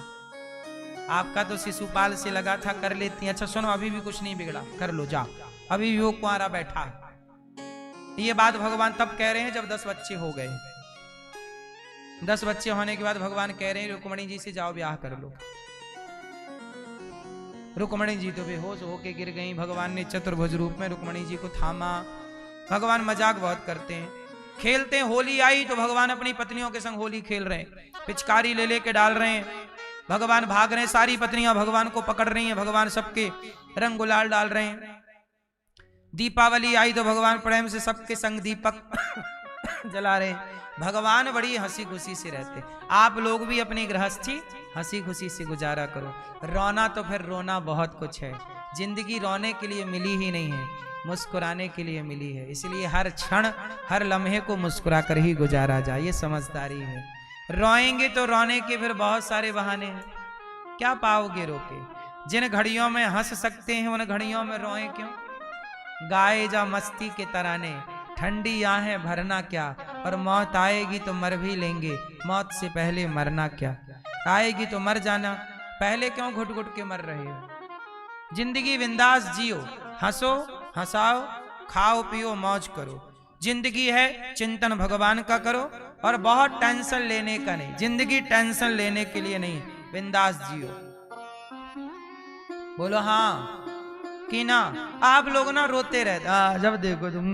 आपका तो शिशुपाल से लगा था, कर लेती हैं। अच्छा सुनो, अभी भी कुछ नहीं बिगड़ा, कर लो जाओ, अभी भी वो कुंवारा बैठा है। ये बात भगवान तब कह रहे हैं जब 10 बच्चे हो गए। 10 बच्चे होने के बाद भगवान कह रहे हैं रुक्मणी जी से जाओ ब्याह कर लो। रुक्मणी जी तो बेहोश होके गिर गई, भगवान ने चतुर्भुज रूप में रुक्मणी जी को थामा। भगवान मजाक बहुत करते हैं, खेलते हैं। होली आई तो भगवान अपनी पत्नियों के संग होली खेल रहे हैं, पिचकारी ले लेके डाल रहे हैं, भगवान भाग रहे हैं, सारी पत्नियां भगवान को पकड़ रही हैं, भगवान सबके रंग गुलाल डाल रहे हैं। दीपावली आई तो भगवान प्रेम से सबके संग दीपक जला रहे हैं। भगवान बड़ी हंसी खुशी से रहते। आप लोग भी अपनी गृहस्थी हंसी खुशी से गुजारा करो। रोना तो फिर रोना बहुत कुछ है, जिंदगी रोने के लिए मिली ही नहीं है, मुस्कुराने के लिए मिली है। इसलिए हर क्षण हर लम्हे को मुस्कुरा कर ही गुजारा जाए, ये समझदारी है। रोएंगे तो रोने के फिर बहुत सारे बहाने हैं, क्या पाओगे रोके। जिन घड़ियों में हंस सकते हैं उन घड़ियों में रोए क्यों। गाए जा मस्ती के तराने, ठंडी आहें भरना क्या, और मौत आएगी तो मर भी लेंगे, मौत से पहले मरना क्या। आएगी तो मर जाना, पहले क्यों घुट घुट के मर रहे हो। जिंदगी बिंदास जियो, हंसो हंसाओ, खाओ पियो मौज करो। जिंदगी है चिंतन भगवान का करो, और बहुत टेंशन लेने का नहीं। जिंदगी टेंशन लेने के लिए नहीं, बिंदास जियो। बोलो हाँ कि ना। आप लोग ना रोते रहते, जब देखो तुम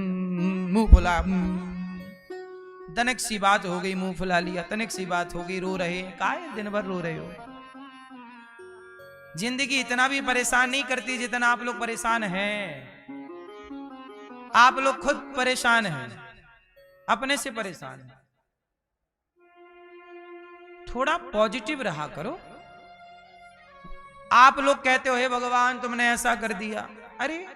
मुंह फुला, तनिक सी बात हो गई मुंह फुला लिया, तनिक सी बात हो गई रो रहे हैं। काहे दिन भर रो रहे हो। जिंदगी इतना भी परेशान नहीं करती जितना आप लोग परेशान हैं। आप लोग खुद परेशान हैं, अपने से परेशान हैं। थोड़ा पॉजिटिव रहा करो। आप लोग कहते हो हे भगवान तुमने ऐसा कर दिया। अरे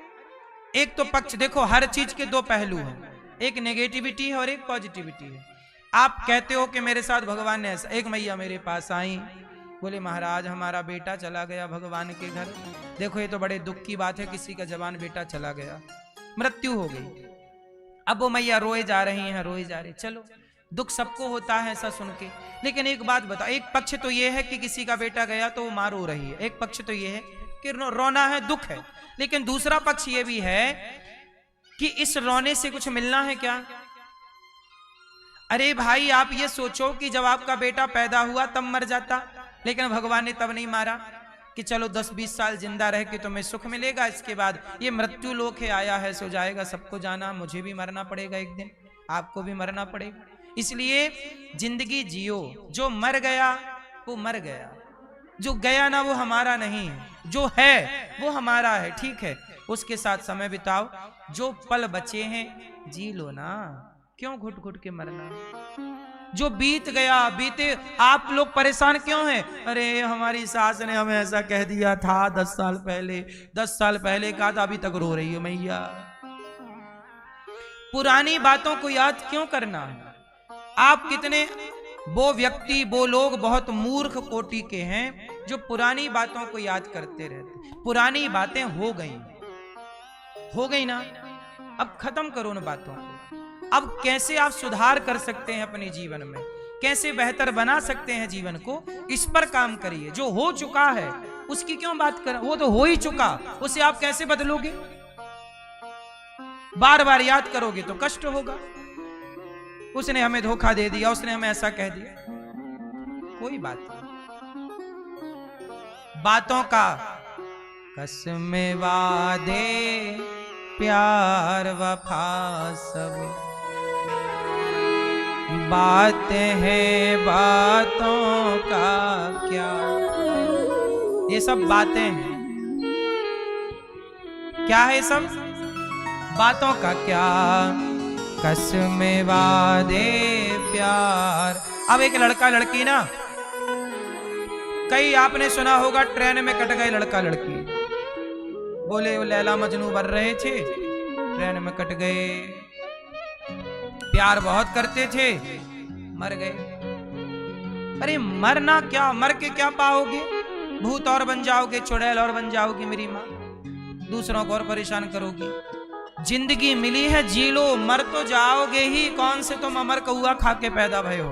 एक तो पक्ष देखो, हर चीज के दो पहलू हैं, एक नेगेटिविटी है और एक पॉजिटिविटी है। आप कहते हो कि मेरे साथ भगवान ने ऐसा। एक मैया मेरे पास आई, बोले महाराज हमारा बेटा चला गया भगवान के घर। देखो ये तो बड़े दुख की बात है, किसी का जवान बेटा चला गया, मृत्यु हो गई। अब वो मैया रोए जा रही हैं, रोए जा रही। चलो दुख सबको होता है ऐसा सुन के, लेकिन एक बात बता, एक पक्ष तो ये है कि किसी का बेटा गया तो वो मां रो रही है, एक पक्ष तो ये है कि रोना है, दुख है। लेकिन दूसरा पक्ष ये भी है कि इस रोने से कुछ मिलना है क्या। अरे भाई आप ये सोचो कि जब आपका बेटा पैदा हुआ तब मर जाता, लेकिन भगवान ने तब नहीं मारा कि चलो 10-20 साल जिंदा रह के तुम्हें सुख मिलेगा, इसके बाद ये मृत्यु लोक है, आया है सो जाएगा, सबको जाना, मुझे भी मरना पड़ेगा एक दिन, आपको भी मरना पड़ेगा। इसलिए जिंदगी जियो। जो मर गया वो मर गया, जो गया ना वो हमारा नहीं है, जो है वो हमारा है, ठीक है, उसके साथ समय बिताओ। जो पल बचे हैं जी लो ना, क्यों घुट घुट के मरना। जो बीत गया बीते। आप लोग परेशान क्यों हैं? अरे हमारी सास ने हमें ऐसा कह दिया था 10 साल पहले, 10 साल पहले कहा था, अभी तक रो रही हो मैया। पुरानी बातों को याद क्यों करना है? आप कितने, वो व्यक्ति, वो लोग बहुत मूर्ख कोटि के हैं जो पुरानी बातों को याद करते रहते। पुरानी बातें हो गई ना, अब खत्म करो उन बातों को। अब कैसे आप सुधार कर सकते हैं अपने जीवन में, कैसे बेहतर बना सकते हैं जीवन को, इस पर काम करिए। जो हो चुका है उसकी क्यों बात करें, वो तो हो ही चुका, उसे आप कैसे बदलोगे? बार बार याद करोगे तो कष्ट होगा। उसने हमें धोखा दे दिया, उसने हमें ऐसा कह दिया, कोई बात नहीं। बातों का कसम वादे प्यार वफा सब बात है, बातों का क्या, ये सब बातें हैं। क्या है सब? बातों का क्या, कसम वादे प्यार। अब एक लड़का लड़की ना, कई आपने सुना होगा ट्रेन में कट गए लड़का लड़की, बोले वो लैला मजनू बन रहे थे, ट्रेन में कट गए, प्यार बहुत करते थे, मर गए। अरे मरना क्या, मर के क्या पाओगे? भूत और बन जाओगे, चुड़ैल और बन जाओगी मेरी माँ, दूसरों को और परेशान करोगी। जिंदगी मिली है जी लो, मर तो जाओगे ही। कौन से तुम अमर कौआ खा के पैदा भय हो,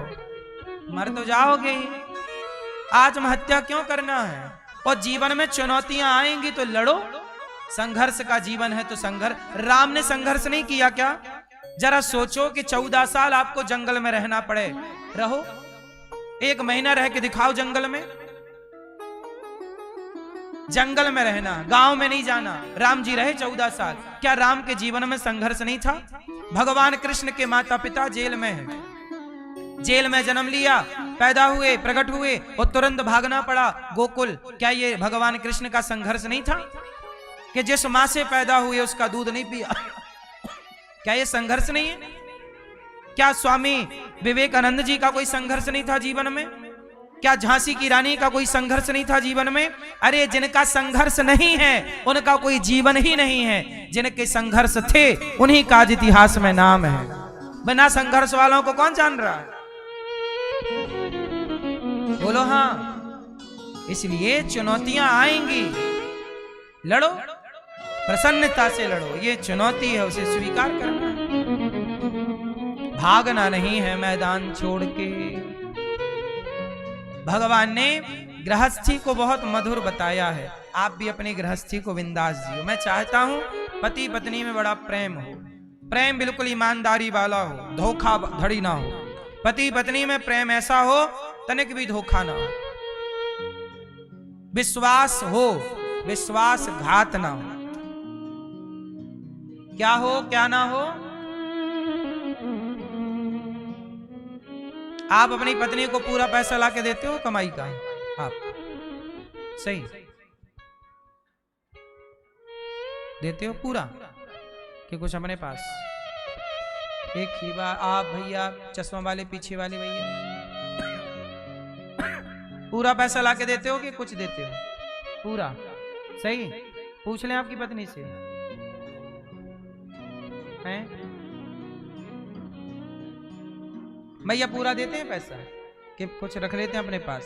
मर तो जाओगे ही। आत्महत्या क्यों करना है? और जीवन में चुनौतियां आएंगी तो लड़ो, संघर्ष का जीवन है तो संघर्ष। राम ने संघर्ष नहीं किया क्या? जरा सोचो कि 14 साल आपको जंगल में रहना पड़े, रहो, 1 महीना रह के दिखाओ जंगल में, जंगल में रहना, गांव में नहीं जाना। राम जी रहे 14 साल, क्या राम के जीवन में संघर्ष नहीं था? भगवान कृष्ण के माता पिता जेल में हैं, जेल में जन्म लिया, पैदा हुए, प्रकट हुए और तुरंत भागना पड़ा गोकुल। क्या ये भगवान कृष्ण का संघर्ष नहीं था कि जिस मां से पैदा हुए उसका दूध नहीं पिया? क्या ये संघर्ष नहीं है? क्या स्वामी विवेकानंद जी का कोई संघर्ष नहीं था जीवन में? क्या झांसी की रानी का कोई संघर्ष नहीं था जीवन में? अरे जिनका संघर्ष नहीं है उनका कोई जीवन ही नहीं है, जिनके संघर्ष थे उन्हीं का आज इतिहास में नाम है। बिना संघर्ष वालों को कौन जान रहा है? बोलो हाँ। इसलिए चुनौतियां आएंगी, लड़ो, प्रसन्नता से लड़ो। ये चुनौती है, उसे स्वीकार करना है, भागना नहीं है मैदान छोड़ के। भगवान ने गृहस्थी को बहुत मधुर बताया है, आप भी अपनी गृहस्थी को बिंदास जियो। मैं चाहता हूं पति पत्नी में बड़ा प्रेम हो, प्रेम बिल्कुल ईमानदारी वाला हो, धोखा धड़ी ना हो। पति पत्नी में प्रेम ऐसा हो तनिक भी धोखा ना हो, विश्वास हो, विश्वासघात ना हो। क्या हो क्या ना हो? आप अपनी पत्नी को पूरा पैसा लाके देते हो कमाई का? आप सही देते हो पूरा कि कुछ अपने पास? एक ही बार आप भैया चश्मा वाले पीछे वाले भैया पूरा पैसा लाके देते हो कि कुछ देते हो? पूरा। सही, पूछ लें आपकी पत्नी से, हैं भैया पूरा देते हैं पैसा कि कुछ रख लेते हैं अपने पास?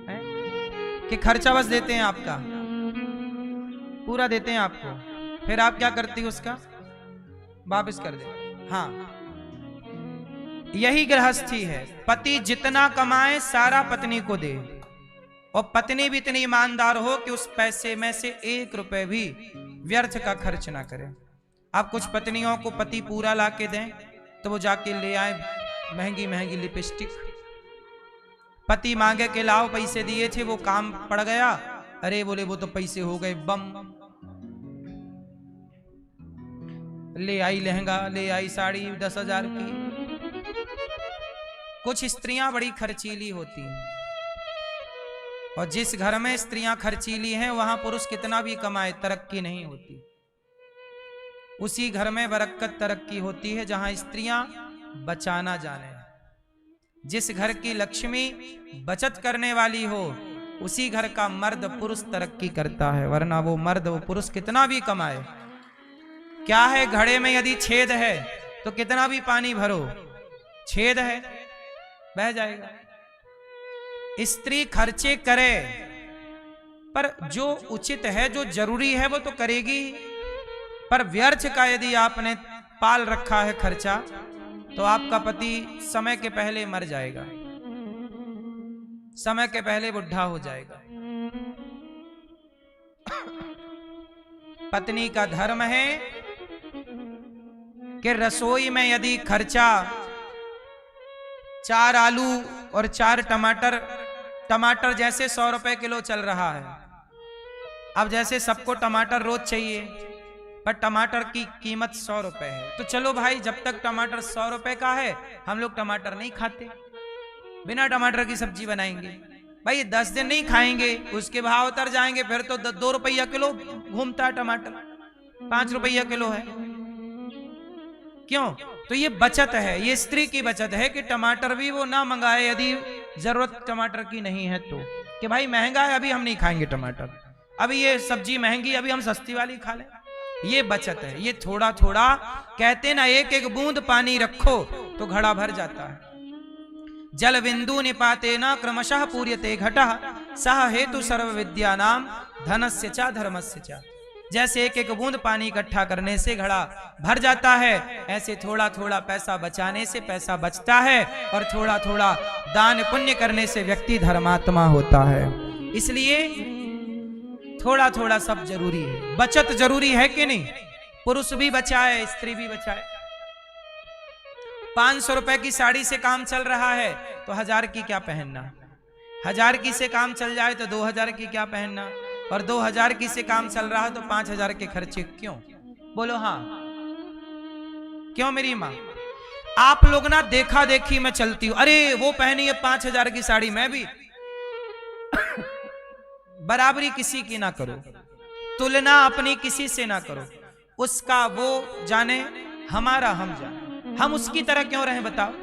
हैं कि खर्चा बस देते हैं आपका? पूरा देते हैं आपको, फिर आप क्या करती हो? उसका वापस कर दे। हाँ, यही गृहस्थी है। पति जितना कमाए सारा पत्नी को दे, और पत्नी भी इतनी ईमानदार हो कि उस पैसे में से 1 रुपए भी व्यर्थ का खर्च ना करे। आप कुछ पत्नियों को पति पूरा ला के दें तो वो जाके ले आए महंगी महंगी लिपस्टिक, पति मांगे के लाओ पैसे दिए थे वो काम पड़ गया, अरे बोले वो तो पैसे हो गए बम, ले आई लहंगा, ले आई साड़ी 10,000 की। कुछ स्त्रियां बड़ी खर्चीली होती हैं, और जिस घर में स्त्रियां खर्चीली हैं वहां पुरुष कितना भी कमाए तरक्की नहीं होती। उसी घर में बरकत तरक्की होती है जहां स्त्रियां बचाना जाने। जिस घर की लक्ष्मी बचत करने वाली हो उसी घर का मर्द पुरुष तरक्की करता है, वरना वो मर्द वो पुरुष कितना भी कमाए, क्या है घड़े में यदि छेद है तो कितना भी पानी भरो, छेद है बह जाएगा। स्त्री खर्चे करे पर जो उचित है जो जरूरी है वो तो करेगी, पर व्यर्थ का यदि आपने पाल रखा है खर्चा तो आपका पति समय के पहले मर जाएगा, समय के पहले बुढ़ा हो जाएगा। पत्नी का धर्म है कि रसोई में यदि खर्चा 4 आलू और 4 टमाटर, टमाटर जैसे 100 रुपए किलो चल रहा है, अब जैसे सबको टमाटर रोज चाहिए पर टमाटर की कीमत 100 रुपए है, तो चलो भाई जब तक टमाटर 100 रुपए का है हम लोग टमाटर नहीं खाते, बिना टमाटर की सब्जी बनाएंगे। भाई 10 दिन नहीं खाएंगे, उसके भाव उतर जाएंगे, फिर तो 2 रुपया किलो घूमता है टमाटर, 5 रुपया किलो है। क्यों? तो ये बचत है, ये स्त्री की बचत है कि टमाटर भी वो ना मंगाए यदि जरूरत टमाटर की नहीं है तो, कि भाई महंगा है अभी हम नहीं खाएंगे टमाटर, अभी ये सब्जी महंगी अभी हम सस्ती वाली खा लें। ये बचत है, ये थोड़ा थोड़ा कहते ना, एक एक बूंद पानी रखो तो घड़ा भर जाता है। जल बिंदु निपाते न क्रमशः पूर्यते घटः सह हेतु सर्व विद्या नाम धनस्य च धर्मस्य च। जैसे एक एक बूंद पानी इकट्ठा करने से घड़ा भर जाता है, ऐसे थोड़ा थोड़ा पैसा बचाने से पैसा बचता है, और थोड़ा थोड़ा दान पुण्य करने से व्यक्ति धर्मात्मा होता है। इसलिए थोड़ा थोड़ा सब जरूरी है, बचत जरूरी है कि नहीं? पुरुष भी बचाए स्त्री भी बचाए। 500 रुपए की साड़ी से काम चल रहा है तो 1000 की क्या पहनना, 1000 की से काम चल जाए तो 2000 की क्या पहनना, और 2000 की से काम चल रहा है तो 5000 के खर्चे क्यों? बोलो हाँ क्यों मेरी माँ? आप लोग ना देखा देखी में चलती हो, अरे वो पहनी है 5000 की साड़ी मैं भी। बराबरी किसी की ना करो, तुलना अपनी किसी से ना करो, उसका वो जाने हमारा हम जाने, हम उसकी तरह क्यों रहें बताओ?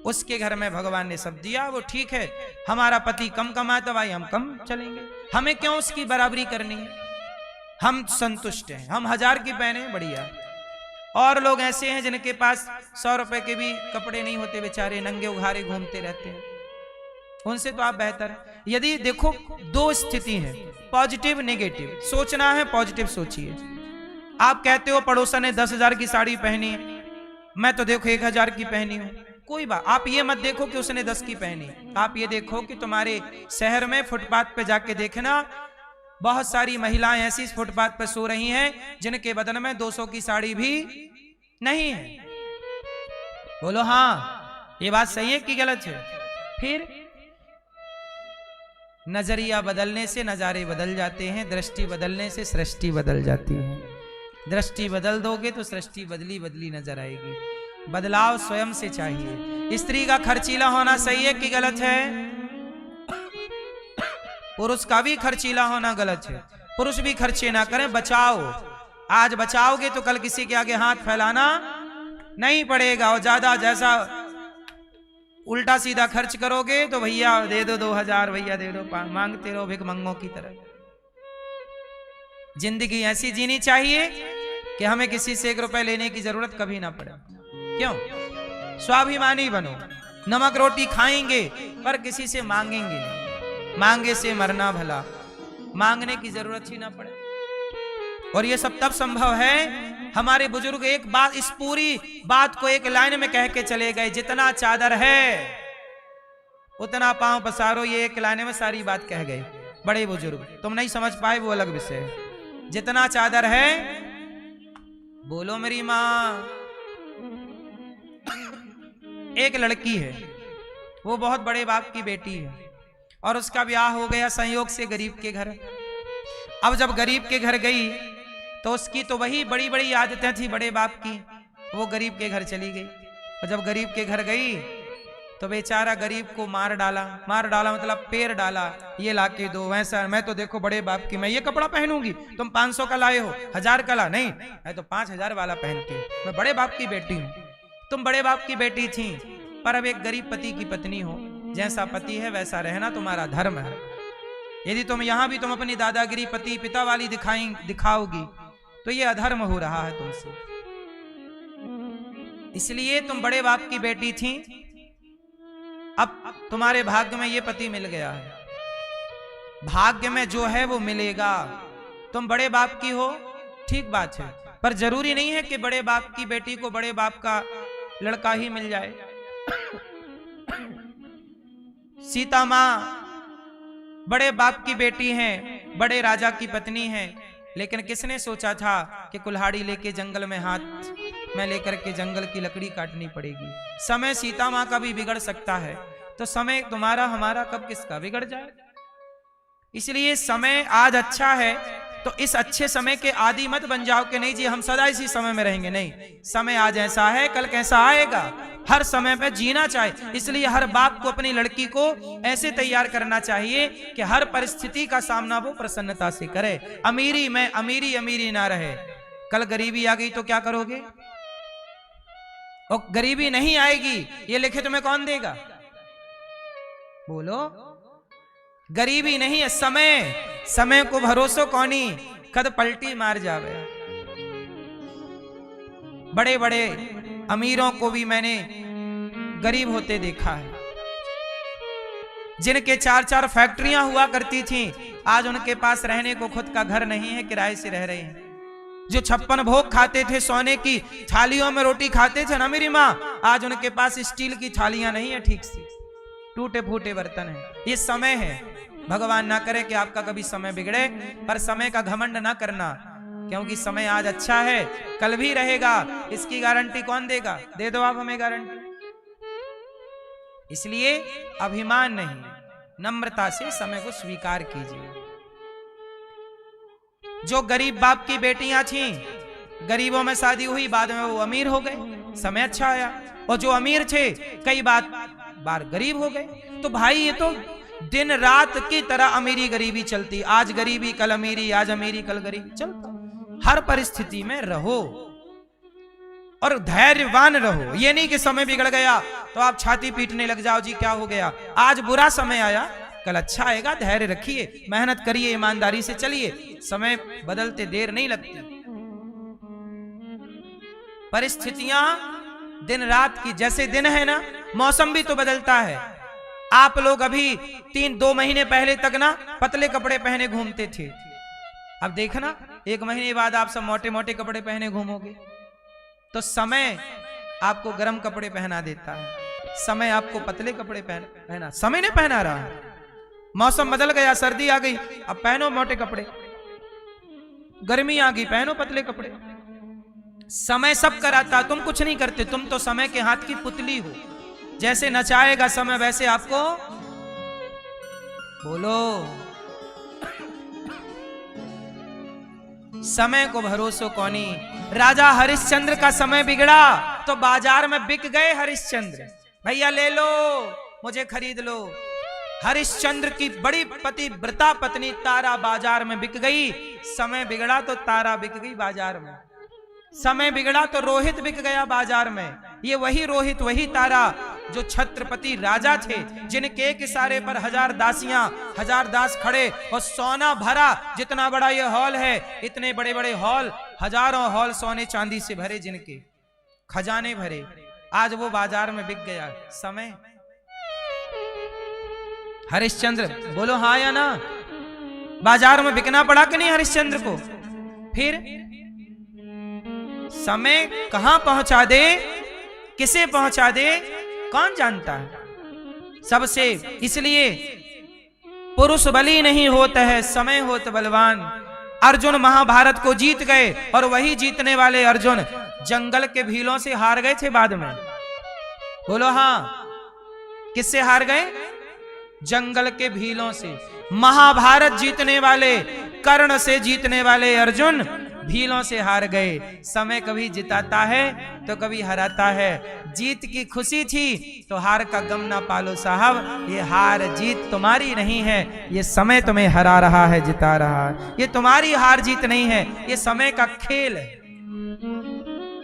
उसके घर में भगवान ने सब दिया वो ठीक है, हमारा पति कम कमाता तो भाई हम कम चलेंगे, हमें क्यों उसकी बराबरी करनी है? हम संतुष्ट हैं, हम 1000 की पहने बढ़िया। और लोग ऐसे हैं जिनके पास 100 रुपए के भी कपड़े नहीं होते, बेचारे नंगे उघारे घूमते रहते हैं, उनसे तो आप बेहतर है। यदि देखो 2 स्थिति है, पॉजिटिव नेगेटिव, सोचना है पॉजिटिव सोचिए। आप कहते हो पड़ोसन ने 10,000 की साड़ी पहनी है, मैं तो देखो 1000 की पहनी हूं, कोई बात, आप ये मत देखो कि उसने 10 की पहनी, आप ये देखो कि तुम्हारे शहर में फुटपाथ पे जाके देखना बहुत सारी महिलाएं ऐसी फुटपाथ पे सो रही हैं जिनके बदन में 200 की साड़ी भी नहीं है। बोलो हाँ ये बात सही है कि गलत है? फिर नजरिया बदलने से नजारे बदल जाते हैं, दृष्टि बदलने से सृष्टि बदल जाती है। दृष्टि बदल दोगे तो सृष्टि बदली बदली नजर आएगी। बदलाव स्वयं से चाहिए। स्त्री का खर्चीला होना सही है कि गलत है? पुरुष का भी खर्चीला होना गलत है। पुरुष भी खर्चे ना करें, बचाओ। आज बचाओगे तो कल किसी के आगे हाथ फैलाना नहीं पड़ेगा, और ज्यादा जैसा उल्टा सीधा खर्च करोगे तो भैया दे दो 2000, भैया दे दो, मांगते रहो भिखमंगों की तरह। जिंदगी ऐसी जीनी चाहिए कि हमें किसी से 1 रुपए लेने की जरूरत कभी ना पड़े। क्यों? स्वाभिमानी बनो। नमक रोटी खाएंगे पर किसी से मांगेंगे नहीं, मांगे से मरना भला, मांगने की जरूरत ही ना पड़े। और ये सब तब संभव है, हमारे बुजुर्ग एक बात, इस पूरी बात को एक लाइन में कह के चले गए, जितना चादर है उतना पांव पसारो। ये एक लाइन में सारी बात कह गए बड़े बुजुर्ग। तुम नहीं समझ पाए वो अलग विषय है। जितना चादर है, बोलो मेरी माँ। एक लड़की है, वो बहुत बड़े बाप की बेटी है, और उसका ब्याह हो गया संयोग से गरीब के घर। अब जब गरीब के घर गई तो उसकी तो वही बड़ी बड़ी आदतें थी बड़े बाप की, वो गरीब के घर चली गई। और जब गरीब के घर गई तो बेचारा गरीब को मार डाला। मार डाला मतलब पैर डाला, ये लाके दो, वैसा। मैं तो देखो बड़े बाप की, मैं ये कपड़ा पहनूंगी, तुम 500 का लाए हो, 1000 का ला, नहीं मैं तो 5000 वाला पहनती हूँ, मैं बड़े बाप की बेटी हूँ। तुम बड़े बाप की बेटी थी पर अब एक गरीब पति की पत्नी हो, जैसा पति है वैसा रहना तुम्हारा धर्म है। यदि तुम यहां भी तुम अपनी दादागिरी पति पिता वाली दिखाओगी तो ये अधर्म हो रहा है तुमसे। इसलिए तुम बड़े बाप की बेटी थी, अब तुम्हारे भाग्य में ये पति मिल गया है, भाग्य में जो है वो मिलेगा। तुम बड़े बाप की हो, ठीक बात है, पर जरूरी नहीं है कि बड़े बाप की बेटी को बड़े बाप का लड़का ही मिल जाए। सीता मां बड़े बाप की बेटी हैं, बड़े राजा की पत्नी हैं, लेकिन किसने सोचा था कि कुल्हाड़ी लेके जंगल में हाथ में लेकर के जंगल की लकड़ी काटनी पड़ेगी। समय सीता मां का भी बिगड़ सकता है, तो समय तुम्हारा हमारा कब किसका बिगड़ जाए। इसलिए समय आज अच्छा है तो इस अच्छे समय के आदि मत बन जाओ कि नहीं जी हम सदा इसी समय में रहेंगे। नहीं, समय आज ऐसा है कल कैसा आएगा, हर समय पे जीना चाहिए। इसलिए हर बाप को अपनी लड़की को ऐसे तैयार करना चाहिए कि हर परिस्थिति का सामना वो प्रसन्नता से करे। अमीरी में अमीरी ना रहे। कल गरीबी आ गई तो क्या करोगे? और गरीबी नहीं आएगी ये लिखे तुम्हें कौन देगा? बोलो, गरीबी नहीं है, समय को भरोसो कौनी कद पलटी मार जावे। बड़े बड़े अमीरों को भी मैंने गरीब होते देखा है, जिनके 4-4 फैक्ट्रियां हुआ करती थीं, आज उनके पास रहने को खुद का घर नहीं है, किराए से रह रहे हैं। जो 56 भोग खाते थे, सोने की थालियों में रोटी खाते थे ना मेरी माँ, आज उनके पास स्टील की थालियां नहीं है, ठीक से टूटे फूटे बर्तन है। ये समय है, भगवान ना करे कि आपका कभी समय बिगड़े, पर समय का घमंड ना करना, क्योंकि समय आज अच्छा है कल भी रहेगा, इसकी गारंटी कौन देगा? दे दो आप हमें गारंटी। इसलिए अभिमान नहीं, नम्रता से समय को स्वीकार कीजिए। जो गरीब बाप की बेटियां थीं, गरीबों में शादी हुई, बाद में वो अमीर हो गए, समय अच्छा आया। और जो अमीर थे कई बार गरीब हो गए। तो भाई ये तो दिन रात की तरह अमीरी गरीबी चलती, आज गरीबी कल अमीरी, आज अमीरी कल गरीबी चलता। हर परिस्थिति में रहो और धैर्यवान रहो। ये नहीं कि समय बिगड़ गया तो आप छाती पीटने लग जाओ, जी क्या हो गया, आज बुरा समय आया कल अच्छा आएगा। धैर्य रखिए, मेहनत करिए, ईमानदारी से चलिए, समय बदलते देर नहीं लगती। परिस्थितियां दिन रात की, जैसे दिन है ना, मौसम भी तो बदलता है। आप लोग अभी 2 महीने पहले तक ना पतले कपड़े पहने घूमते थे, अब देखना 1 महीने बाद आप सब मोटे मोटे कपड़े पहने घूमोगे। तो समय आपको गर्म कपड़े पहना देता है, समय आपको पतले कपड़े पहना, समय ने पहना रहा है। मौसम बदल गया, सर्दी आ गई, अब पहनो मोटे कपड़े, गर्मी आ गई पहनो पतले कपड़े। समय सब कराता, तुम कुछ नहीं करते, तुम तो समय के हाथ की पुतली हो। जैसे नचाएगा समय वैसे आपको, बोलो, समय को भरोसो कौनी। राजा हरिश्चंद्र का समय बिगड़ा तो बाजार में बिक गए हरिश्चंद्र, भैया ले लो, मुझे खरीद लो। हरिश्चंद्र की बड़ी पतिव्रता पत्नी तारा बाजार में बिक गई। समय बिगड़ा तो तारा बिक गई बाजार में, समय बिगड़ा तो रोहित बिक गया बाजार में। ये वही रोहित, वही तारा जो छत्रपति राजा थे, जिनके एक इशारे पर 1000 दासियां, 1000 दास खड़े और सोना भरा। जितना बड़ा ये हॉल है, इतने बड़े बड़े हॉल, हजारों हॉल सोने चांदी से भरे, जिनके खजाने भरे, आज वो बाजार में बिक गया समय। हरिश्चंद्र, बोलो हाँ या ना, बाजार में बिकना पड़ा कि नहीं हरिश्चंद्र को? फिर समय कहां पहुंचा दे, किसे पहुंचा दे, कौन जानता है सबसे। इसलिए पुरुष बली नहीं होता है, समय होता बलवान। अर्जुन महाभारत को जीत गए और वही जीतने वाले अर्जुन जंगल के भीलों से हार गए थे बाद में। बोलो हाँ, किससे हार गए? जंगल के भीलों से। महाभारत जीतने वाले, कर्ण से जीतने वाले अर्जुन भीलों से हार गए। समय कभी जिताता है तो कभी हराता है। जीत की खुशी थी तो हार का गम ना पालो साहब, ये हार जीत तुम्हारी नहीं है, ये समय तुम्हें हरा रहा है, जिता रहा है। ये तुम्हारी हार जीत नहीं है, ये समय का खेल है।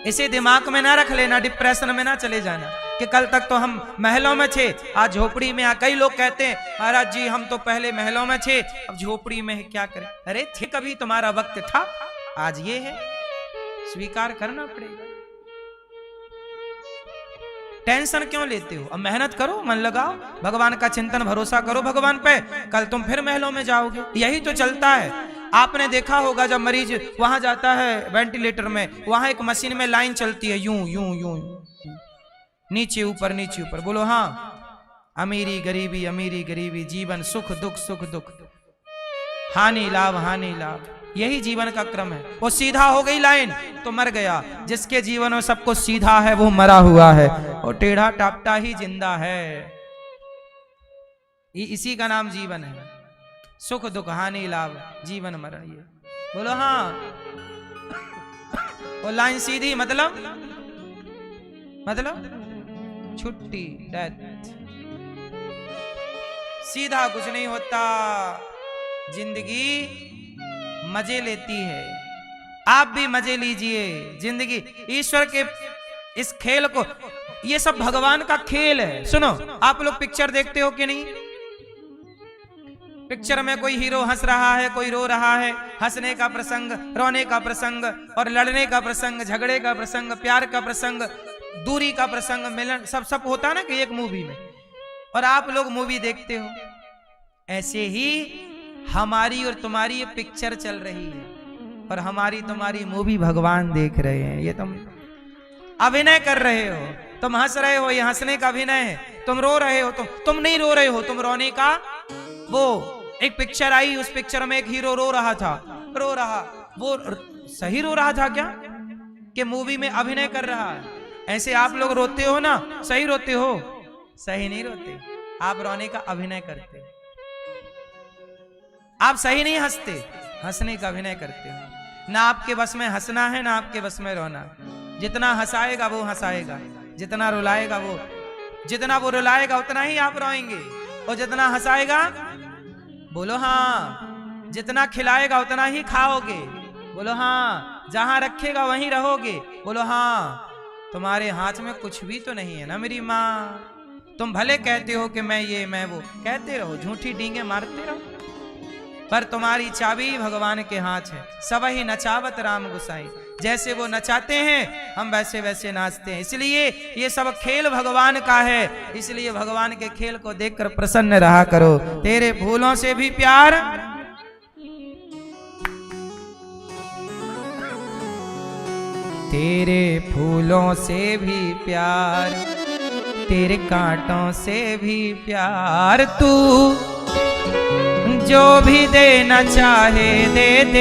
इसे दिमाग में ना रख लेना, डिप्रेशन में ना चले जाना। कि कल तक तो हम महलों में थे, आज झोपड़ी में। कई लोग कहते हैं महाराज जी हम तो पहले महलों में थे, अब झोपड़ी में है, क्या करें। अरे थे, कभी तुम्हारा वक्त था, आज ये है, स्वीकार करना पड़ेगा। टेंशन क्यों लेते हो? अब मेहनत करो, मन लगाओ, भगवान का चिंतन, भरोसा करो भगवान पे, कल तुम फिर महलों में जाओगे। यही तो चलता है। आपने देखा होगा जब मरीज वहां जाता है वेंटिलेटर में, वहां एक मशीन में लाइन चलती है, यूं यूं यूं, नीचे ऊपर नीचे ऊपर। बोलो हाँ, अमीरी गरीबी, अमीरी गरीबी, जीवन सुख दुख, सुख दुख, हानि लाभ, हानि लाभ, यही जीवन का क्रम है। वो सीधा हो गई लाइन तो मर गया। जिसके जीवन में सब कुछ सीधा है वो मरा हुआ है, और टेढ़ा टापटा ही जिंदा है। इसी का नाम जीवन है। सुख दुख, हानि लाभ, जीवन मरण, ये बोलो हाँ। वो लाइन सीधी मतलब छुट्टी, डेथ। सीधा कुछ नहीं होता। जिंदगी मजे लेती है, आप भी मजे लीजिए। जिंदगी ईश्वर के इस खेल को, ये सब भगवान का खेल है। सुनो, आप लोग पिक्चर देखते हो कि नहीं? पिक्चर में कोई हीरो हंस रहा है, कोई रो रहा है, हंसने का प्रसंग, रोने का प्रसंग, और लड़ने का प्रसंग, झगड़े का प्रसंग, प्यार का प्रसंग, दूरी का प्रसंग, मिलन, सब होता ना कि एक मूवी में। और आप लोग मूवी देखते हो। ऐसे ही हमारी और तुम्हारी ये पिक्चर चल रही है, और हमारी तुम्हारी मूवी भगवान देख रहे हैं। ये तुम अभिनय कर रहे हो, तुम हंस रहे हो, ये हंसने का अभिनय है। तुम रो रहे हो, तुम नहीं रो रहे हो, तुम रोने का। वो एक पिक्चर आई, उस पिक्चर में एक हीरो रो रहा था, रो रहा, वो सही रो रहा था क्या कि मूवी में अभिनय कर रहा है? ऐसे आप लोग रोते हो ना, सही रोते हो? सही नहीं रोते, आप रोने का अभिनय करते। आप सही नहीं हंसते, हंसने का अभिनय करते हो। ना आपके बस में हंसना है, ना आपके बस में रोना। जितना हंसाएगा वो हंसाएगा, जितना रुलाएगा वो रुलाएगा, उतना ही आप रोएंगे। और जितना हंसाएगा, बोलो हाँ, जितना खिलाएगा उतना ही खाओगे। बोलो हाँ, जहां रखेगा वहीं रहोगे। बोलो हाँ। तुम्हारे हाथ में कुछ भी तो नहीं है ना मेरी माँ। तुम भले कहते हो कि मैं ये मैं वो, कहते रहो, झूठी डींगे मारते रहो, पर तुम्हारी चाबी भगवान के हाथ है। सब ही नचावत राम गुसाई, जैसे वो नचाते हैं हम वैसे वैसे नाचते हैं। इसलिए ये सब खेल भगवान का है। इसलिए भगवान के खेल को देखकर प्रसन्न रहा करो। तेरे फूलों से भी प्यार, तेरे फूलों से भी प्यार, तेरे कांटों से भी प्यार। तू जो भी देना चाहे दे दे,